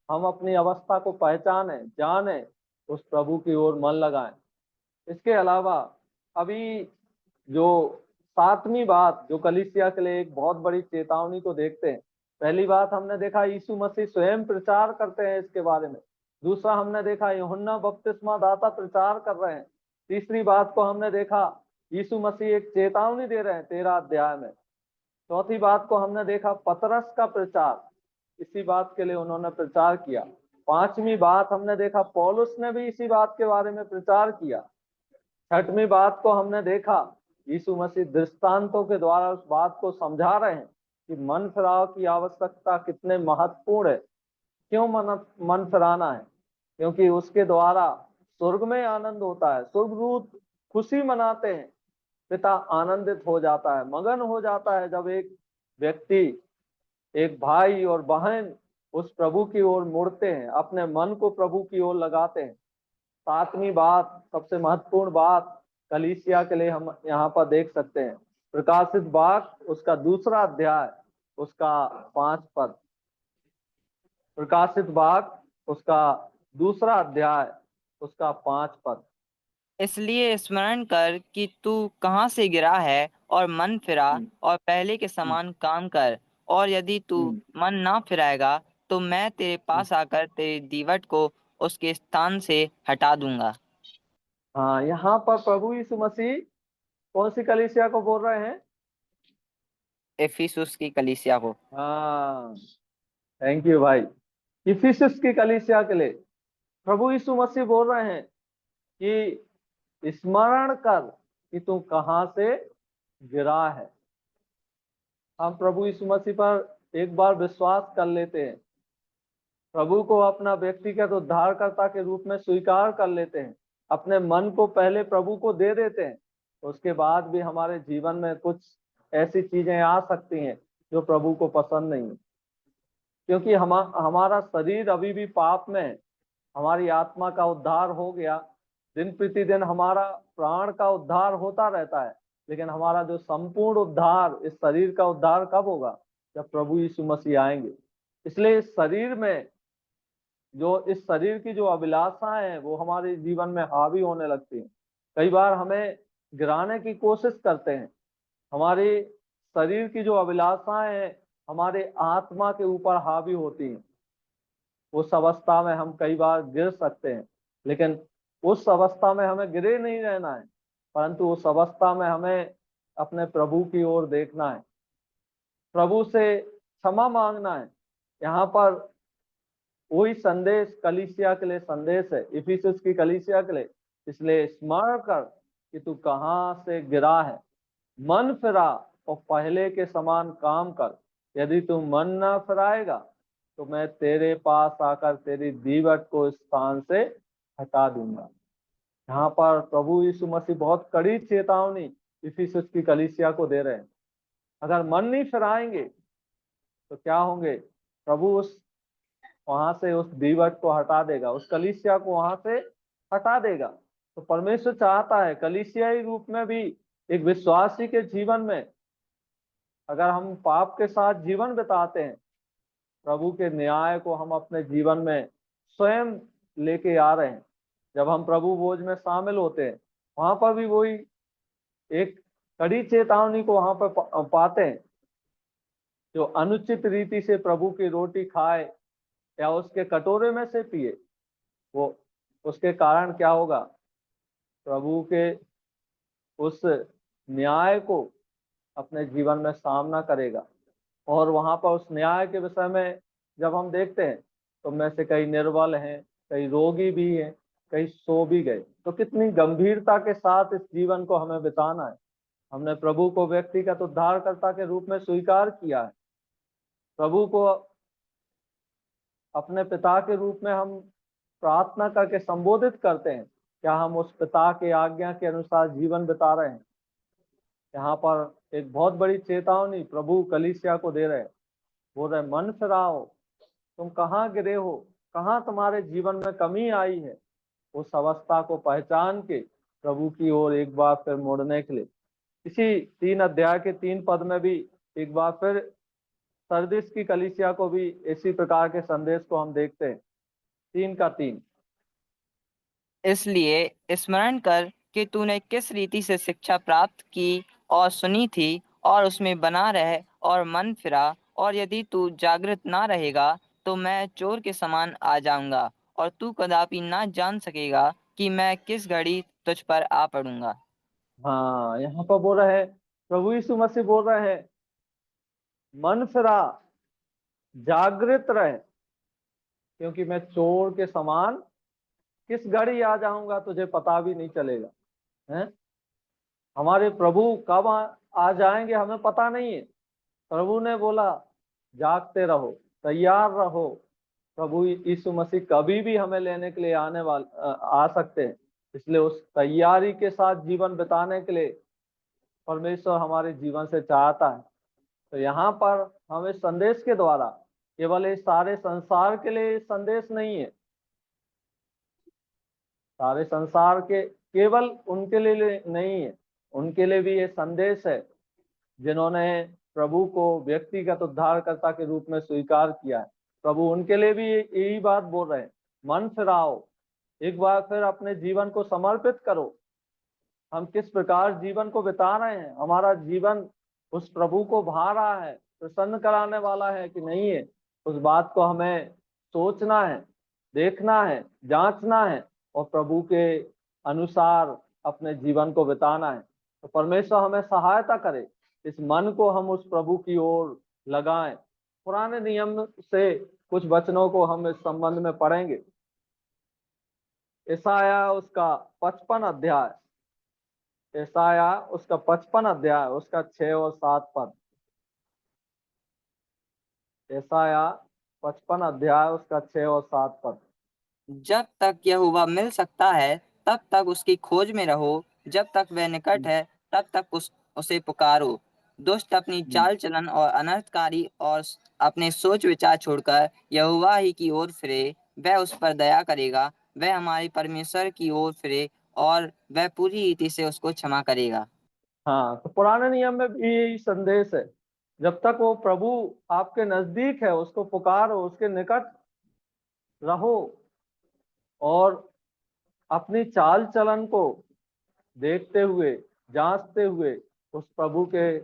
हम अपनी अवस्था को पहचाने, जाने, उस प्रभु की ओर मन लगाएं। इसके अलावा अभी जो 7वीं बात, जो कलीसिया के लिए एक बहुत बड़ी चेतावनी को देखते हैं। पहली बात हमने देखा, यीशु मसीह स्वयं प्रचार करते हैं इसके बारे में। दूसरा हमने देखा, यूहन्ना बपतिस्मा दाता प्रचार कर रहे हैं। तीसरी बात को हमने देखा, यीशु मसीह एक चेतावनी दे रहे हैं 13 अध्याय में। चौथी बात को हमने देखा, पतरस का प्रचार, इसी बात के लिए उन्होंने प्रचार किया। पांचवी बात हमने देखा, पौलुस ने भी इसी बात के बारे में प्रचार किया। छठवीं बात को हमने देखा, यीशु मसीह दृष्टांतों के द्वारा उस बात को समझा रहे हैं कि मन फिराव की आवश्यकता कितने महत्वपूर्ण है। क्यों मन फिराना है? क्योंकि उसके द्वारा स्वर्ग में आनंद होता है, स्वर्गदूत खुशी मनाते हैं। पिता आनंदित हो जाता है, मगन हो जाता है जब एक व्यक्ति, एक भाई और बहन उस प्रभु की ओर मुड़ते हैं, अपने मन को प्रभु की ओर लगाते हैं। सातवीं बात, सबसे महत्वपूर्ण बात कलीसिया के लिए हम यहाँ पर देख सकते हैं, प्रकाशित वाक्य उसका 2 अध्याय उसका 5 पद। प्रकाशित वाक्य उसका 2 अध्याय उसका 5 पद। इसलिए स्मरण कर कि तू कहाँ से गिरा है, और मन फिरा हम्म, और पहले के हम्म, समान काम कर। और यदि तू हम्म, मन ना फिराएगा तो मैं तेरे हम्म। पास आकर तेरी दीवट को उसके स्थान से हटा दूंगा। हाँ, यहाँ पर प्रभु यीशु मसीह कौन सी कलीसिया को बोल रहे हैं? इफिसुस की कलीसिया को। हाँ, थैंक यू भाई। इफिसुस की कलीसिया के लिए प्रभु यीशु मसीह बोल रहे हैं कि स्मरण कर कि तू कहाँ से गिरा है। हम प्रभु यीशु मसीह पर एक बार विश्वास कर लेते हैं, प्रभु को अपना व्यक्तिगत उद्धारकर्ता के रूप में स्वीकार कर लेते हैं, अपने मन को पहले प्रभु को दे देते हैं, उसके बाद भी हमारे जीवन में कुछ ऐसी चीजें आ सकती हैं जो प्रभु को पसंद नहीं है, क्योंकि हमारा शरीर अभी भी पाप में है। हमारी आत्मा का उद्धार हो गया, दिन प्रतिदिन हमारा प्राण का उद्धार होता रहता है, लेकिन हमारा जो संपूर्ण उद्धार, इस शरीर का उद्धार कब होगा? जब प्रभु यीशु मसीह आएंगे। इसलिए इस शरीर में जो इस शरीर की जो अभिलाषाएं हैं वो हमारे जीवन में हावी होने लगती हैं, कई बार हमें गिराने की कोशिश करते हैं। हमारे शरीर की जो अभिलाषाएं हैं हमारे आत्मा के ऊपर हावी होती हैं। उस अवस्था में हम कई बार गिर सकते हैं, लेकिन उस अवस्था में हमें गिरे नहीं रहना है, परंतु उस अवस्था में हमें अपने प्रभु की ओर देखना है, प्रभु से क्षमा मांगना है। यहाँ पर वही संदेश कलीसिया के लिए संदेश है, इफिसुस की कलीसिया के लिए। इसलिए स्मरण कर कि तू कहाँ से गिरा है, मन फिरा और पहले के समान काम कर। यदि तू मन ना फिराएगा तो मैं तेरे पास आकर तेरी दीवट को इस स्थान से हटा दूंगा। यहाँ पर प्रभु यीशु मसीह बहुत कड़ी चेतावनी इफिसुस की कलीसिया को दे रहे हैं। अगर मन नहीं फिराएंगे तो क्या होंगे? प्रभु उस वहां से उस दीवट को हटा देगा, उस कलीसिया को वहां से हटा देगा। तो परमेश्वर चाहता है कलीसियाई रूप में भी एक विश्वासी के जीवन में, अगर हम पाप के साथ जीवन बिताते हैं, प्रभु के न्याय को हम अपने जीवन में स्वयं लेके आ रहे हैं। जब हम प्रभु भोज में शामिल होते हैं वहां पर भी वही एक कड़ी चेतावनी को वहां पर पाते हैं। जो अनुचित रीति से प्रभु की रोटी खाए या उसके कटोरे में से पिए, वो उसके कारण क्या होगा? प्रभु के उस न्याय को अपने जीवन में सामना करेगा। और वहां पर उस न्याय के विषय में जब हम देखते हैं तो में से कई निर्बल हैं, कई रोगी भी हैं, कई सो भी गए। तो कितनी गंभीरता के साथ इस जीवन को हमें बिताना है। हमने प्रभु को व्यक्तिगत उद्धारकर्ता के रूप में स्वीकार किया है, प्रभु को अपने पिता के रूप में हम प्रार्थना करके संबोधित करते हैं। क्या हम उस पिता के आज्ञा के अनुसार जीवन बिता रहे हैं? यहाँ पर एक बहुत बड़ी चेतावनी प्रभु कलीसिया को दे रहे हैं, बोल रहे मन फिराओ, तुम कहाँ गिरे हो, कहाँ तुम्हारे जीवन में कमी आई है। उस अवस्था को पहचान के प्रभु की ओर एक बार फिर मुड़ने के लिए। इसी 3 अध्याय के 3 पद में भी एक बार फिर सरदिस की कलीसिया को भी इसी प्रकार के संदेश को हम देखते हैं। 3 का 3। इसलिए स्मरण कर कि तूने किस रीति से शिक्षा प्राप्त की और सुनी थी, और उसमें बना रह और मन फिरा। और यदि तू जागृत ना रहेगा तो मैं चोर के समान आ जाऊंगा, और तू कदापि ना जान सकेगा कि मैं किस घड़ी तुझ पर आ पड़ूंगा। हाँ, यहाँ पर बोल रहे हैं, प्रभु यीशु मसीह बोल रहे हैं, मन फिरा, जागृत रहे, क्योंकि मैं चोर के समान किस घड़ी आ जाऊंगा तुझे पता भी नहीं चलेगा। है, हमारे प्रभु कब आ जाएंगे हमें पता नहीं है। प्रभु ने बोला जागते रहो, तैयार रहो। प्रभु यीशु मसीह कभी भी हमें लेने के लिए आ सकते हैं। इसलिए उस तैयारी के साथ जीवन बिताने के लिए परमेश्वर हमारे जीवन से चाहता है। तो यहाँ पर हम इस संदेश के द्वारा केवल इस सारे संसार के लिए संदेश नहीं है, सारे संसार के केवल उनके लिए नहीं है, उनके लिए भी ये संदेश है जिन्होंने प्रभु को व्यक्तिगत उद्धारकर्ता के रूप में स्वीकार किया है। प्रभु उनके लिए भी यही बात बोल रहे हैं, मन फिराओ, एक बार फिर अपने जीवन को समर्पित करो। हम किस प्रकार जीवन को बिता रहे हैं, हमारा जीवन उस प्रभु को भा रहा है, प्रसन्न कराने वाला है कि नहीं है, उस बात को हमें सोचना है, देखना है, जांचना है और प्रभु के अनुसार अपने जीवन को बिताना है। तो परमेश्वर हमें सहायता करे, इस मन को हम उस प्रभु की ओर लगाएं। पुराने नियम से कुछ वचनों को हम इस संबंध में पढ़ेंगे। यशायाह उसका 55 अध्याय, यशायाह उसका 55 अध्याय, उसका 6 और 7 पद। यशायाह 55 अध्याय, उसका 6 और 7 पद। जब तक यहोवा मिल सकता है तब तक उसकी खोज में रहो, जब तक वह निकट है तब तक उसे पुकारो। दुष्ट अपनी चाल चलन और अनर्थकारी और अपने सोच विचार छोड़कर यहोवा ही की ओर फिरे, वह उस पर दया करेगा। वह हमारे परमेश्वर की ओर फिरे और वह पूरी रीति से उसको क्षमा करेगा। हाँ, तो पुराने नियम में भी यही संदेश है, जब तक वो प्रभु आपके नजदीक है उसको पुकारो, उसके निकट रहो और अपनी चाल चलन को देखते हुए, जांचते हुए उस प्रभु के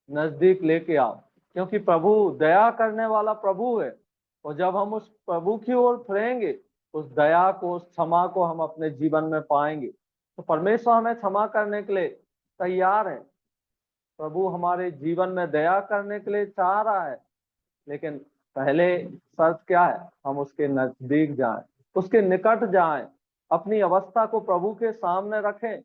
नजदीक लेके आओ, क्योंकि प्रभु दया करने वाला प्रभु है। और जब हम उस प्रभु की ओर फिरेंगे, उस दया को, उस क्षमा को हम अपने जीवन में पाएंगे। तो परमेश्वर हमें क्षमा करने के लिए तैयार है, प्रभु हमारे जीवन में दया करने के लिए चाह रहा है, लेकिन पहले शर्त क्या है, हम उसके नजदीक जाएं, उसके निकट जाएं, अपनी अवस्था को प्रभु के सामने रखें।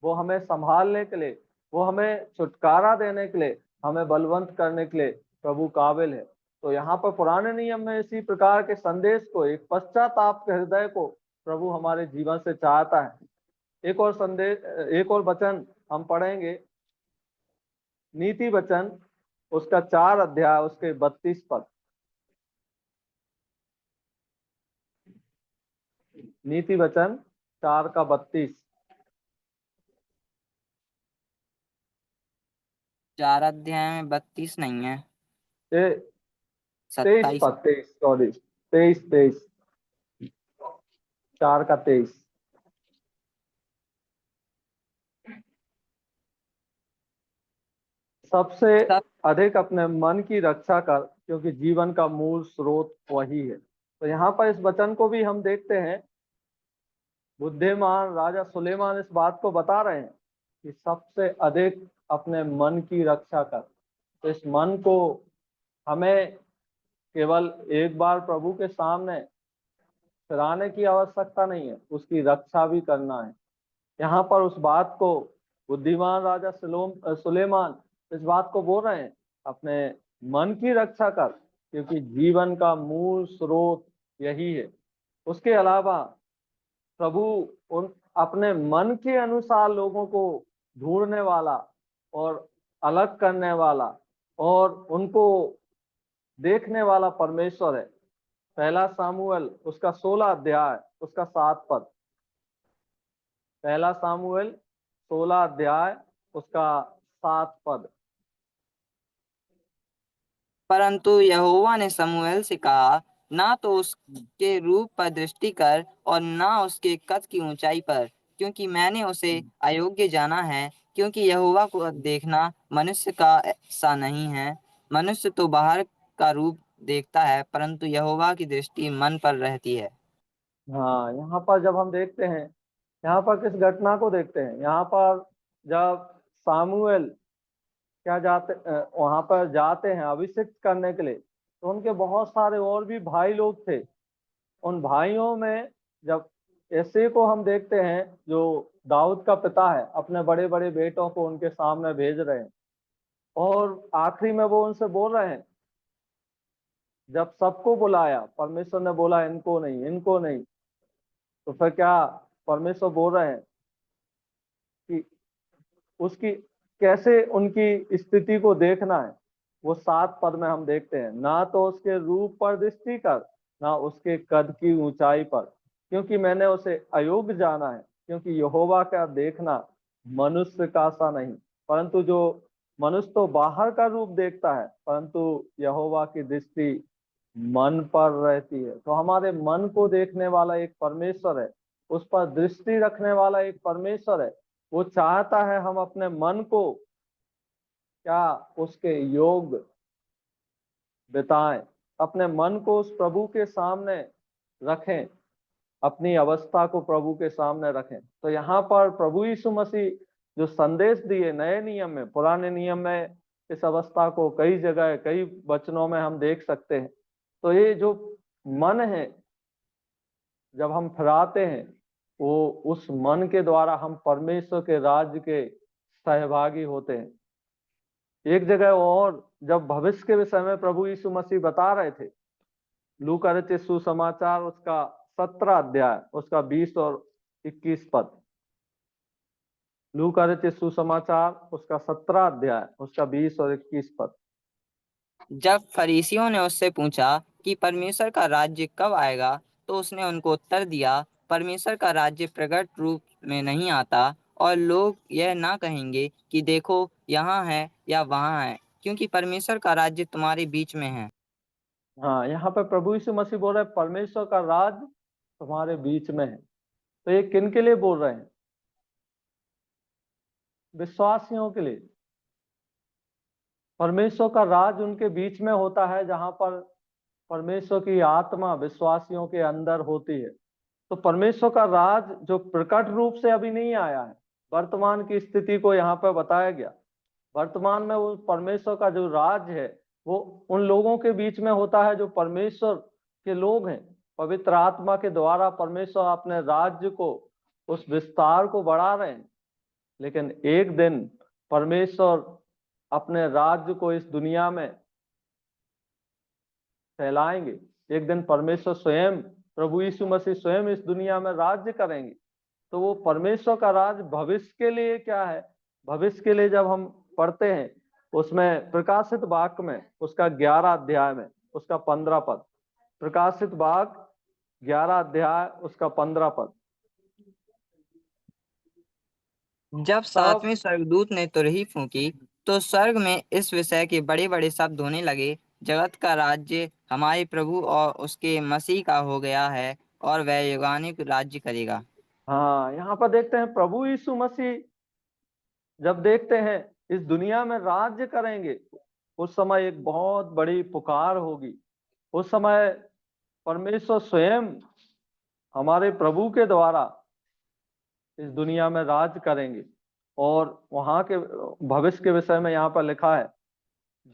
वो हमें संभालने के लिए, वो हमें छुटकारा देने के लिए, हमें बलवंत करने के लिए प्रभु काबिल है। तो यहाँ पर पुराने नियम में इसी प्रकार के संदेश को, एक पश्चाताप के हृदय को प्रभु हमारे जीवन से चाहता है। एक और संदेश, एक और वचन हम पढ़ेंगे, नीति वचन उसका 4 अध्याय, उसके 32 पद। नीति वचन 4 का 32। 4 अध्याय में 32 नहीं है, 23 27। पद, 23, सॉरी, 23, 4 का 23। सबसे सब अधिक अपने मन की रक्षा कर, क्योंकि जीवन का मूल स्रोत वही है। तो यहाँ पर इस वचन को भी हम देखते हैं, बुद्धिमान राजा सुलेमान इस बात को बता रहे हैं कि सबसे अधिक अपने मन की रक्षा कर। तो इस मन को हमें केवल एक बार प्रभु के सामने फिराने की आवश्यकता नहीं है, उसकी रक्षा भी करना है। यहाँ पर उस बात को बुद्धिमान राजा सुलेमान इस बात को बोल रहे हैं, अपने मन की रक्षा कर, क्योंकि जीवन का मूल स्रोत यही है। उसके अलावा प्रभु उन अपने मन के अनुसार लोगों को ढूंढने वाला और अलग करने वाला और उनको देखने वाला परमेश्वर है। पहला सामुएल उसका 16 अध्याय, उसका 7 पद। पहला सामुएल 16 अध्याय, उसका 7 पद। परंतु यहोवा ने शमूएल से कहा, ना तो उसके रूप पर दृष्टि कर और ना उसके कद की ऊंचाई पर, क्योंकि मैंने उसे अयोग्य जाना है। क्योंकि यहोवा को देखना मनुष्य का सा नहीं है। मनुष्य तो बाहर का रूप देखता है, परंतु यहोवा की दृष्टि मन पर रहती है। हाँ, यहाँ पर जब हम देखते हैं, यहाँ पर किस घटना को देखते हैं, यहाँ पर जब सामुएल क्या जाते वहां पर जाते हैं अभिषेक करने के लिए, तो उनके बहुत सारे और भी भाई लोग थे। उन भाइयों में जब ऐसे को हम देखते हैं, जो दाऊद का पिता है, अपने बड़े बड़े बेटों को उनके सामने भेज रहे हैं और आखिरी में वो उनसे बोल रहे हैं, जब सबको बुलाया, परमेश्वर ने बोला इनको नहीं, इनको नहीं, तो फिर क्या परमेश्वर बोल रहे हैं कि उसकी कैसे उनकी स्थिति को देखना है, वो 7 पद में हम देखते हैं। ना तो उसके रूप पर दृष्टि कर, ना उसके कद की ऊंचाई पर, क्योंकि मैंने उसे अयोग्य जाना है। क्योंकि यहोवा का देखना मनुष्य का सा नहीं, परंतु जो मनुष्य तो बाहर का रूप देखता है, परंतु यहोवा की दृष्टि मन पर रहती है। तो हमारे मन को देखने वाला एक परमेश्वर है, उस पर दृष्टि रखने वाला एक परमेश्वर है। वो चाहता है हम अपने मन को क्या उसके योग बिताएं, अपने मन को उस प्रभु के सामने रखें, अपनी अवस्था को प्रभु के सामने रखें। तो यहाँ पर प्रभु यीशु मसीह जो संदेश दिए नए नियम में, पुराने नियम में इस अवस्था को कई जगह कई वचनों में हम देख सकते हैं। तो ये जो मन है, जब हम फिराते हैं, वो उस मन के द्वारा हम परमेश्वर के राज्य के सहभागी होते हैं। एक जगह और जब भविष्य के विषय में प्रभु यीशु मसीह बता रहे थे, लूका रचित सुसमाचार उसका 17 अध्याय उसका 20 और 21 पद। लूका रचित सुसमाचार उसका 17 अध्याय उसका 20 और 21 पद। जब फरीसियों ने उससे पूछा कि परमेश्वर का राज्य कब आएगा, तो उसने उनको उत्तर दिया, परमेश्वर का राज्य प्रकट रूप में नहीं आता, और लोग यह ना कहेंगे कि देखो यहाँ है या वहाँ है, क्योंकि परमेश्वर का राज्य तुम्हारे बीच में है। हाँ, यहाँ पे प्रभु यीशु मसीह बोल रहे हैं परमेश्वर का राज तुम्हारे बीच में है। तो ये किन के लिए बोल रहे हैं? विश्वासियों के लिए। परमेश्वर का राज उनके बीच में होता है जहां पर परमेश्वर की आत्मा विश्वासियों के अंदर होती है। तो परमेश्वर का राज जो प्रकट रूप से अभी नहीं आया है, वर्तमान की स्थिति को यहाँ पर बताया गया। वर्तमान में वो परमेश्वर का जो राज है वो उन लोगों के बीच में होता है जो परमेश्वर के लोग हैं। पवित्र आत्मा के द्वारा परमेश्वर अपने राज्य को, उस विस्तार को बढ़ा रहे हैं। लेकिन एक दिन परमेश्वर अपने राज्य को इस दुनिया में फैलाएंगे। एक दिन परमेश्वर स्वयं, प्रभु यीशु मसीह स्वयं इस दुनिया में राज्य करेंगे। तो वो परमेश्वर का राज भविष्य के लिए क्या है? भविष्य के लिए जब हम पढ़ते हैं उसमें प्रकाशित वाक्य में उसका 11 अध्याय में उसका 15 पद। प्रकाशित वाक्य 11 अध्याय उसका 15 पद। जब तब 7वें स्वर्गदूत ने तुरही फूंकी, तो स्वर्ग में इस विषय के बड़े बड़े शब्द होने लगे, जगत का राज्य हमारे प्रभु और उसके मसीह का हो गया है, और वह युगानुग राज्य करेगा। हाँ, यहाँ पर देखते हैं प्रभु यीशु मसीह जब देखते हैं इस दुनिया में राज्य करेंगे, उस समय एक बहुत बड़ी पुकार होगी। उस समय परमेश्वर स्वयं हमारे प्रभु के द्वारा इस दुनिया में राज करेंगे। और वहां के भविष्य के विषय में यहाँ पर लिखा है,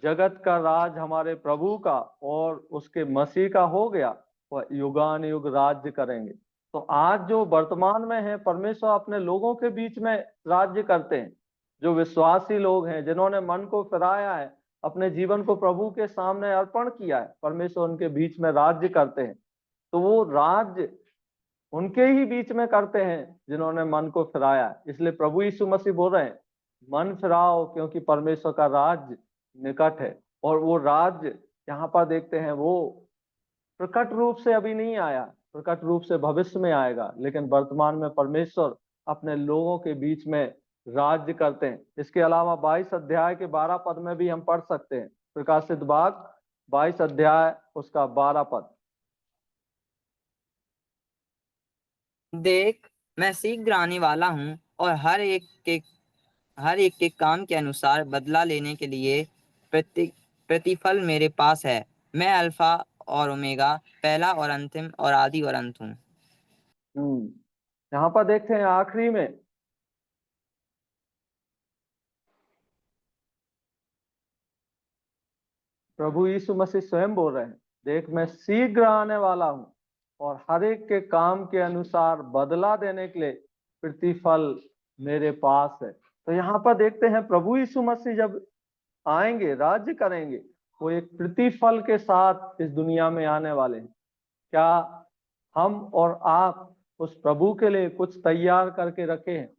जगत का राज हमारे प्रभु का और उसके मसीह का हो गया, वह युगान युग राज्य करेंगे। तो आज जो वर्तमान में है, परमेश्वर अपने लोगों के बीच में राज्य करते हैं। जो विश्वासी लोग हैं, जिन्होंने मन को फिराया है, अपने जीवन को प्रभु के सामने अर्पण किया है, परमेश्वर उनके बीच में राज्य करते हैं। तो वो राज्य उनके ही बीच में करते हैं जिन्होंने मन को फिराया है। इसलिए प्रभु यीशु मसीह बोल रहे हैं, मन फिराओ क्योंकि परमेश्वर का राज्य निकट है। और वो राज्य यहाँ पर देखते हैं वो प्रकट रूप से अभी नहीं आया, प्रकट रूप से भविष्य में आएगा। लेकिन वर्तमान में परमेश्वर अपने लोगों के बीच में राज्य करते हैं। इसके अलावा 22 अध्याय के 12 पद में भी हम पढ़ सकते हैं। प्रकाशित वाक्य 22 अध्याय उसका 12 पद। देख, मैं शीघ्र आने वाला हूँ, और हर एक के काम के अनुसार बदला लेने के लिए प्रति प्रतिफल मेरे पास है। मैं अल्फा और ओमेगा, पहला और अंतिम और आदि और अंत हूँ। यहाँ पर देखते हैं आखिरी में प्रभु यीशु मसीह स्वयं बोल रहे हैं, देख मैं शीघ्र आने वाला हूँ और हर एक के काम के अनुसार बदला देने के लिए प्रतिफल मेरे पास है। तो यहाँ पर देखते हैं प्रभु यीशु मसीह जब आएंगे, राज्य करेंगे, वो एक प्रतिफल के साथ इस दुनिया में आने वाले हैं। क्या हम और आप उस प्रभु के लिए कुछ तैयार करके रखे हैं?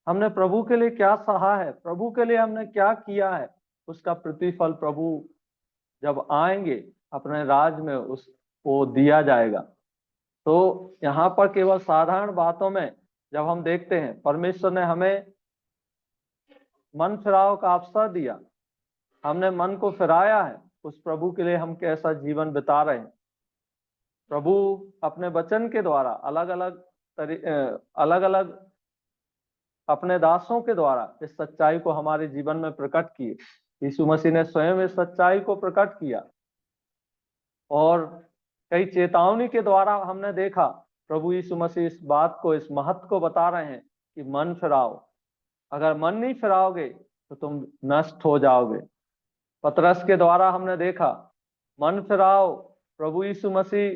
हमने प्रभु के लिए क्या सहा है, प्रभु के लिए हमने क्या किया है, उसका प्रतिफल प्रभु जब आएंगे अपने राज में उसको दिया जाएगा। तो यहाँ पर केवल साधारण बातों में जब हम देखते हैं, परमेश्वर ने हमें मन फिराव का अवसर दिया, हमने मन को फिराया है, उस प्रभु के लिए हम कैसा जीवन बिता रहे हैं। प्रभु अपने वचन के द्वारा अलग अलग अपने दासों के द्वारा इस सच्चाई को हमारे जीवन में प्रकट किए। यीशु मसीह ने स्वयं इस सच्चाई को प्रकट किया और कई चेतावनी के द्वारा हमने देखा प्रभु यीशु मसीह इस बात को, इस महत्व को बता रहे हैं कि मन फिराओ, अगर मन नहीं फिराओगे तो तुम नष्ट हो जाओगे। पतरस के द्वारा हमने देखा मन फिराओ, प्रभु यीशु मसीह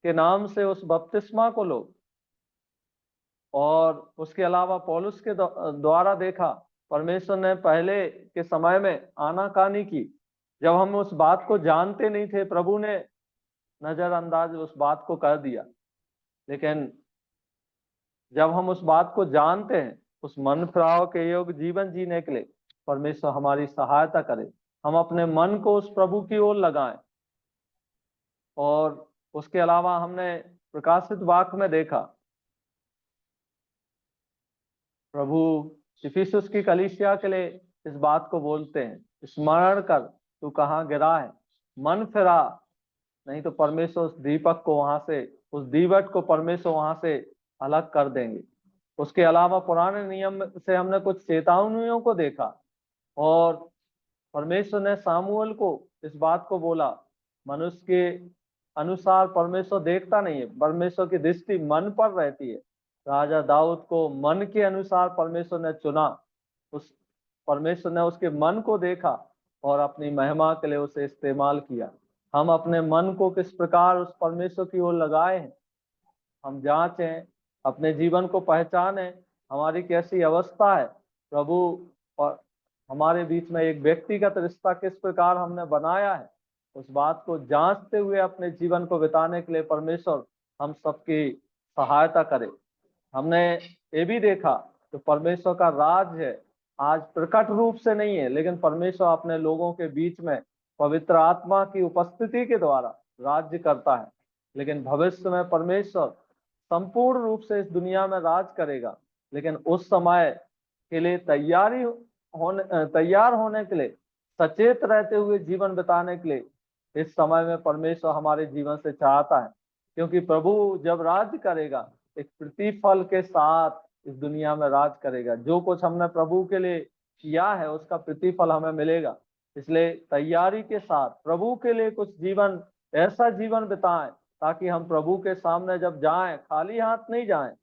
के नाम से उस बपतिस्मा को लो। और उसके अलावा पौलुस के द्वारा देखा परमेश्वर ने पहले के समय में आनाकानी की, जब हम उस बात को जानते नहीं थे प्रभु ने नजरअंदाज उस बात को कर दिया। लेकिन जब हम उस बात को जानते हैं, उस मन फिराव के योग जीवन जीने के लिए परमेश्वर हमारी सहायता करे, हम अपने मन को उस प्रभु की ओर लगाएं। और उसके अलावा हमने प्रकाशित वाक्य में देखा प्रभु इफिसुस की कलीसिया के लिए इस बात को बोलते हैं, स्मरण कर तू कहाँ गिरा है, मन फिरा, नहीं तो परमेश्वर उस दीपक को वहां से, उस दीवट को परमेश्वर वहां से अलग कर देंगे। उसके अलावा पुराने नियम से हमने कुछ चेतावनियों को देखा और परमेश्वर ने सामुएल को इस बात को बोला, मनुष्य के अनुसार परमेश्वर देखता नहीं है, परमेश्वर की दृष्टि मन पर रहती है। राजा दाऊद को मन के अनुसार परमेश्वर ने चुना, उस परमेश्वर ने उसके मन को देखा और अपनी महिमा के लिए उसे इस्तेमाल किया। हम अपने मन को किस प्रकार उस परमेश्वर की ओर लगाए हैं, हम जांचें, अपने जीवन को पहचानें, हमारी कैसी अवस्था है, प्रभु और हमारे बीच में एक व्यक्तिगत रिश्ता किस प्रकार हमने बनाया है, उस बात को जांचते हुए अपने जीवन को बिताने के लिए परमेश्वर हम सबकी सहायता करे। हमने ये भी देखा कि परमेश्वर का राज है आज प्रकट रूप से नहीं है, लेकिन परमेश्वर अपने लोगों के बीच में पवित्र आत्मा की उपस्थिति के द्वारा राज्य करता है। लेकिन भविष्य में परमेश्वर संपूर्ण रूप से इस दुनिया में राज करेगा, लेकिन उस समय के लिए तैयार होने के लिए, सचेत रहते हुए जीवन बिताने के लिए इस समय में परमेश्वर हमारे जीवन से चाहता है। क्योंकि प्रभु जब राज्य करेगा एक प्रतिफल के साथ इस दुनिया में राज करेगा। जो कुछ हमने प्रभु के लिए किया है उसका प्रतिफल हमें मिलेगा। इसलिए तैयारी के साथ प्रभु के लिए कुछ जीवन, ऐसा जीवन बिताएं ताकि हम प्रभु के सामने जब जाएं खाली हाथ नहीं जाएं,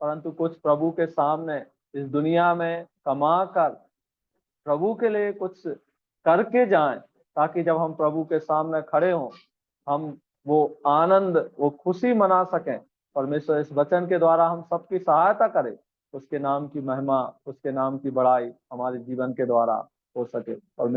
परंतु कुछ प्रभु के सामने इस दुनिया में कमा कर प्रभु के लिए कुछ करके जाएं, ताकि जब हम प्रभु के सामने खड़े हों हम वो आनंद, वो खुशी मना सकें। परमेश्वर इस वचन के द्वारा हम सबकी सहायता करे, उसके नाम की महिमा, उसके नाम की बड़ाई हमारे जीवन के द्वारा हो सके। और